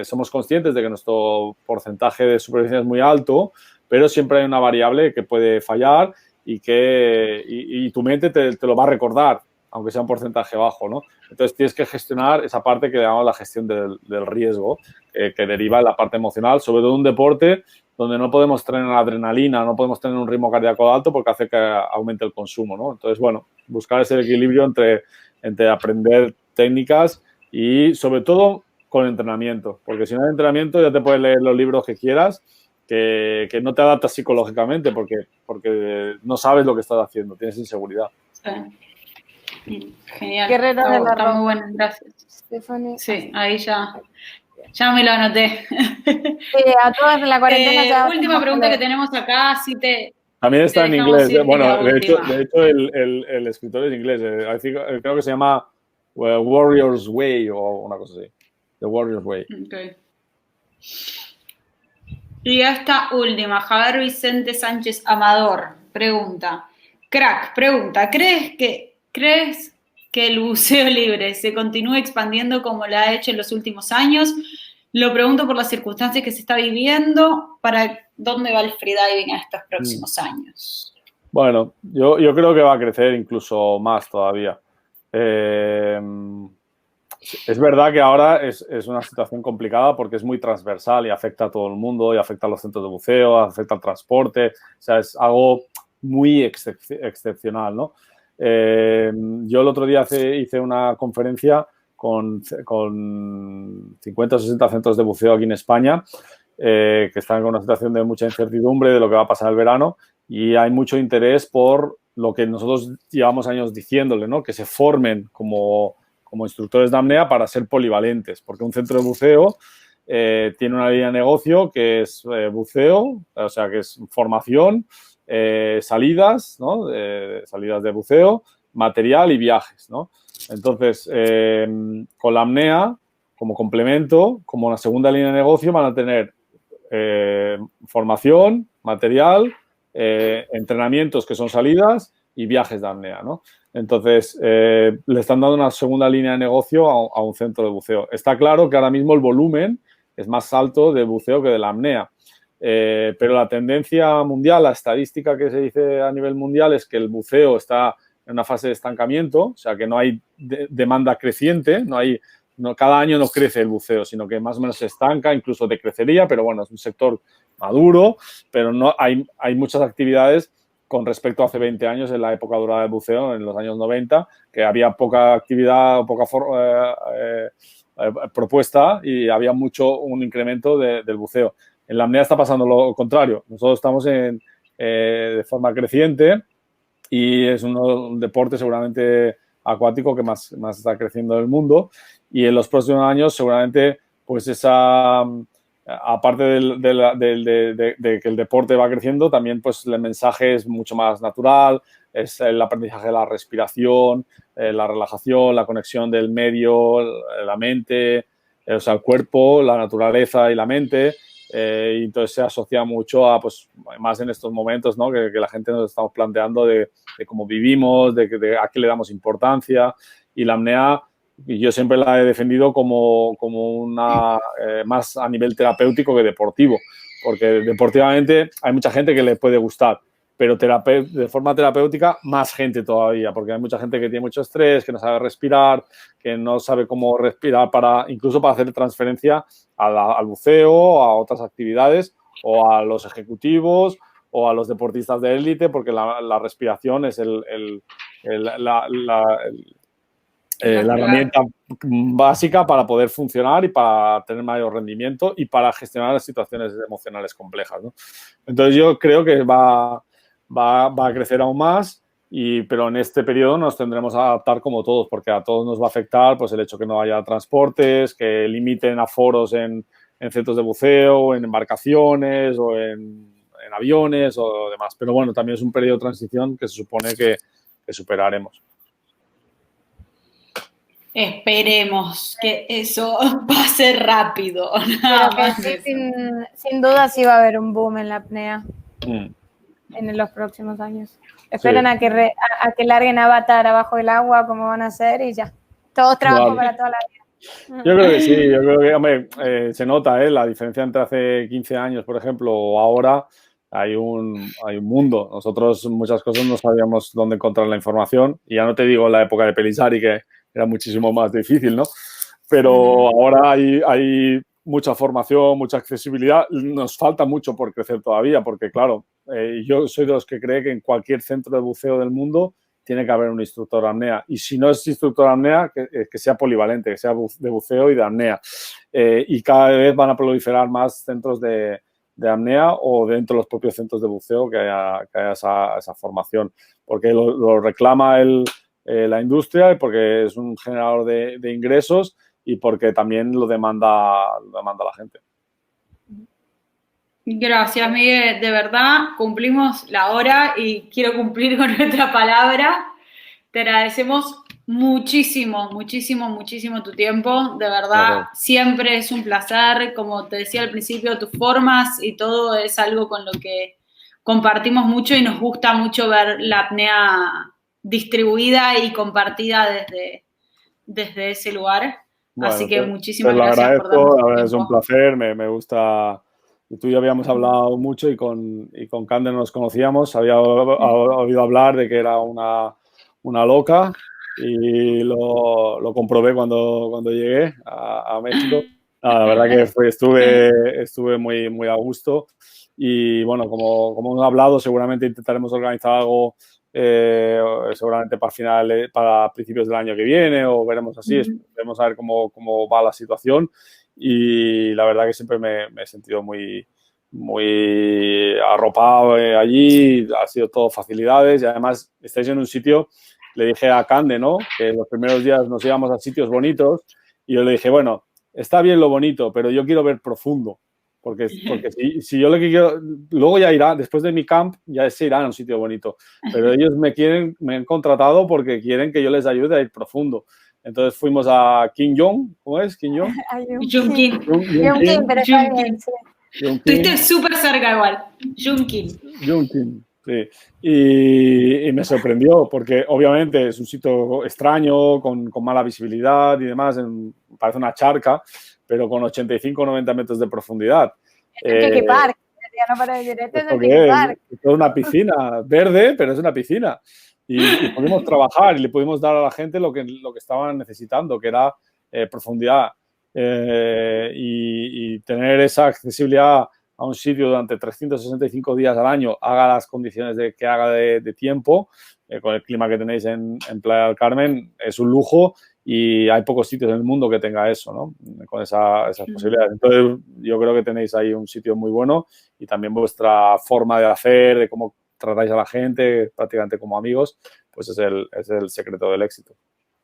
somos conscientes de que nuestro porcentaje de supervivencia es muy alto, pero siempre hay una variable que puede fallar y tu mente te lo va a recordar, aunque sea un porcentaje bajo, ¿no? Entonces tienes que gestionar esa parte que llamamos la gestión del riesgo, que deriva en la parte emocional, sobre todo un deporte donde no podemos tener adrenalina, no podemos tener un ritmo cardíaco alto porque hace que aumente el consumo, ¿no? Entonces, bueno, buscar ese equilibrio entre aprender técnicas y, sobre todo, con entrenamiento, porque si no hay entrenamiento ya te puedes leer los libros que quieras, que no te adaptas psicológicamente porque no sabes lo que estás haciendo, tienes inseguridad. Genial. Guerreros de la Roca. Muy bueno, gracias. Stephanie. Sí, ahí ya. Ya me lo anoté. Sí, a todos en la cuarentena. Última pregunta que tenemos acá, si te... También está en inglés. Bueno, de hecho el escritor es inglés. Creo que se llama Warrior's Way o una cosa así. The Warrior's Way. Okay. Y esta última, Javier Vicente Sánchez Amador, pregunta. Crack, pregunta, ¿crees que el buceo libre se continúe expandiendo como lo ha hecho en los últimos años? Lo pregunto por las circunstancias que se está viviendo. ¿Para dónde va el freediving en estos próximos años? Bueno, yo creo que va a crecer incluso más todavía. Es verdad que ahora es una situación complicada porque es muy transversal y afecta a todo el mundo, y afecta a los centros de buceo, afecta al transporte. O sea, es algo muy excepcional, ¿no? Yo el otro día hice una conferencia con 50 o 60 centros de buceo aquí en España, que están en una situación de mucha incertidumbre de lo que va a pasar el verano, y hay mucho interés por lo que nosotros llevamos años diciéndole, ¿no? Que se formen como instructores de apnea para ser polivalentes, porque un centro de buceo tiene una línea de negocio que es buceo, o sea, que es formación, salidas, ¿no? Salidas de buceo, material y viajes, ¿no? Entonces, con la apnea, como complemento, como una segunda línea de negocio, van a tener formación, material, entrenamientos que son salidas y viajes de apnea, ¿no? Entonces, le están dando una segunda línea de negocio a un centro de buceo. Está claro que ahora mismo el volumen es más alto de buceo que de la apnea. Pero la tendencia mundial, la estadística que se dice a nivel mundial es que el buceo está en una fase de estancamiento, o sea, que no hay demanda creciente, cada año no crece el buceo, sino que más o menos se estanca, incluso decrecería, pero bueno, es un sector maduro, pero no hay muchas actividades con respecto a hace 20 años, en la época dorada del buceo, en los años 90, que había poca actividad, poca propuesta y había un incremento del buceo. En la apnea está pasando lo contrario. Nosotros estamos de forma creciente y es un deporte seguramente acuático que más está creciendo en el mundo, y en los próximos años seguramente pues aparte de que el deporte va creciendo, también pues el mensaje es mucho más natural, es el aprendizaje de la respiración, la relajación, la conexión del medio, la mente, o sea, el cuerpo, la naturaleza y la mente. Y entonces se asocia mucho a, pues, más en estos momentos, ¿no? Que la gente nos estamos planteando de cómo vivimos, de a qué le damos importancia. Y la apnea, yo siempre la he defendido como una más a nivel terapéutico que deportivo, porque deportivamente hay mucha gente que le puede gustar, pero de forma terapéutica más gente todavía, porque hay mucha gente que tiene mucho estrés, que no sabe respirar, que no sabe cómo respirar incluso para hacer transferencia al buceo, a otras actividades, o a los ejecutivos, o a los deportistas de élite, porque la respiración es la herramienta básica para poder funcionar y para tener mayor rendimiento y para gestionar las situaciones emocionales complejas, ¿no? Entonces, yo creo que va a crecer aún más, pero en este periodo nos tendremos a adaptar como todos, porque a todos nos va a afectar pues el hecho que no haya transportes, que limiten aforos en centros de buceo, en embarcaciones o en aviones o demás. Pero bueno, también es un periodo de transición que se supone que superaremos. Esperemos que eso pase rápido. Pero que sí, sin duda sí va a haber un boom en la apnea en los próximos años. Esperan a que larguen Avatar abajo del agua como van a hacer y ya. Todo trabajo para toda la vida. Yo creo que sí, yo creo que, hombre, se nota la diferencia entre hace 15 años, por ejemplo, o ahora. Hay un mundo. Nosotros muchas cosas no sabíamos dónde encontrar la información, y ya no te digo la época de Pelisari, que era muchísimo más difícil, ¿no? Pero ahora hay mucha formación, mucha accesibilidad. Nos falta mucho por crecer todavía, porque, claro, yo soy de los que cree que en cualquier centro de buceo del mundo tiene que haber un instructor de apnea. Y si no es instructor de apnea, que sea polivalente, que sea de buceo y de apnea. Y cada vez van a proliferar más centros de apnea, o dentro de los propios centros de buceo que haya esa formación, porque lo reclama la industria, y porque es un generador de ingresos, y porque también lo demanda la gente. Gracias, Miguel. De verdad, cumplimos la hora y quiero cumplir con nuestra palabra. Te agradecemos muchísimo, muchísimo, muchísimo tu tiempo. De verdad, siempre es un placer. Como te decía al principio, tus formas y todo es algo con lo que compartimos mucho y nos gusta mucho ver la apnea distribuida y compartida desde ese lugar. Bueno, así que muchísimas gracias por darnos tu tiempo. Es un placer, me gusta. Tú y yo habíamos hablado mucho y con Cande nos conocíamos. Había oído hablar de que era una loca y lo comprobé cuando llegué a México. La verdad que estuve muy, muy a gusto. Y bueno, como hemos hablado, seguramente intentaremos organizar algo seguramente para principios del año que viene, o veremos así, veremos a ver cómo va la situación. Y la verdad que siempre me he sentido muy, muy arropado allí, ha sido todo facilidades y además estáis en un sitio, le dije a Cande, ¿no?, que los primeros días nos íbamos a sitios bonitos y yo le dije, bueno, está bien lo bonito, pero yo quiero ver profundo, porque si yo lo que quiero, luego ya irá, después de mi camp, ya se irá a un sitio bonito, pero ellos me han contratado porque quieren que yo les ayude a ir profundo. Entonces fuimos a Kim Jong, ¿cómo es? Kim Jong. Yunkin. Yunkin, pero está bien, sí. Estuviste súper cerca igual. Yunkin, sí. Y me sorprendió porque obviamente es un sitio extraño, con mala visibilidad y demás, parece una charca, pero con 85 o 90 metros de profundidad. ¿Qué parque? No para es una piscina verde, pero es una piscina. Y pudimos trabajar y le pudimos dar a la gente lo que estaban necesitando, que era profundidad. Y tener esa accesibilidad a un sitio durante 365 días al año, haga las condiciones que haga de tiempo, con el clima que tenéis en Playa del Carmen, es un lujo y hay pocos sitios en el mundo que tenga eso, ¿no?, con esas posibilidades. Entonces, yo creo que tenéis ahí un sitio muy bueno y también vuestra forma de hacer, de cómo tratáis a la gente, prácticamente como amigos, pues es el secreto del éxito.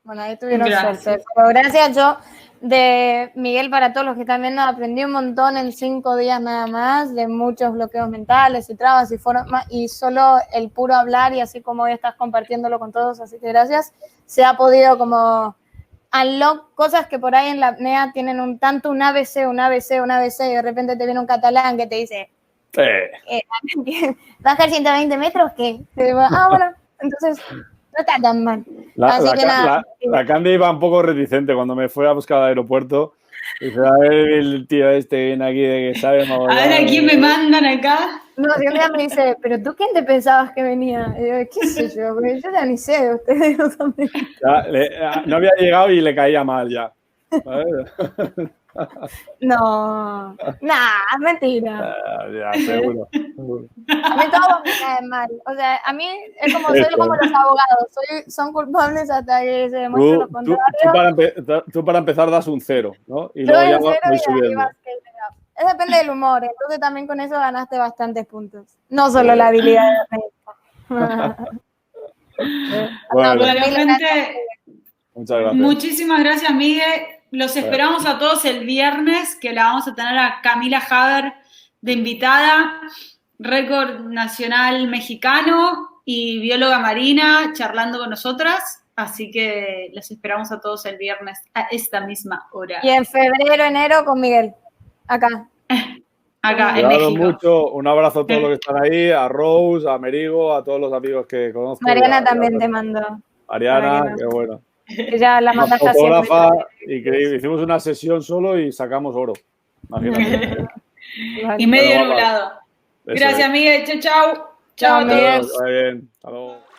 Bueno, ahí tuvieron suerte. Pero gracias, yo de Miguel, para todos los que están viendo, aprendí un montón en 5 días nada más, de muchos bloqueos mentales y trabas y formas, y solo el puro hablar y así como hoy estás compartiéndolo con todos, así que gracias, se ha podido como unlock cosas que por ahí en la apnea tienen un ABC, y de repente te viene un catalán que te dice, ¿bajar 120 metros? ¿Qué? Bueno, entonces no está tan mal. La Candy iba un poco reticente cuando me fue a buscar al aeropuerto. Dice, a ver, el tío este viene aquí de que sabe más. A ver, ¿a quién me mandan acá? No, si un día me dice, ¿pero tú quién te pensabas que venía? Y yo, ¿qué sé yo? Porque yo ya ni sé de ustedes también. No había llegado y le caía mal ya. No, es mentira. Ya, seguro. A mí todo me cae mal. O sea, a mí es como soy como los abogados. Son culpables hasta que se demuestre lo contrario. Tú para empezar das un 0, ¿no? Y yo luego ya voy subiendo. Eso depende del humor. Entonces también con eso ganaste bastantes puntos. No solo la habilidad de Bueno, gente, muchas gracias. Muchísimas gracias, Miguel. Los esperamos a todos el viernes, que la vamos a tener a Camila Haber de invitada, récord nacional mexicano y bióloga marina charlando con nosotras. Así que los esperamos a todos el viernes a esta misma hora. Y en febrero, enero con Miguel, acá. Acá, en México. Mucho. Un abrazo a todos los que están ahí, a Rose, a Merigo, a todos los amigos que conozco. Mariana también te mandó. Mariana, qué bueno. Ella la mandaste a fotógrafa, increíble. Hicimos una sesión solo y sacamos oro. Imagínate. Y medio nublado. Gracias, Miguel. Chao, chao. Chao a todos. Muy bien. Hasta luego.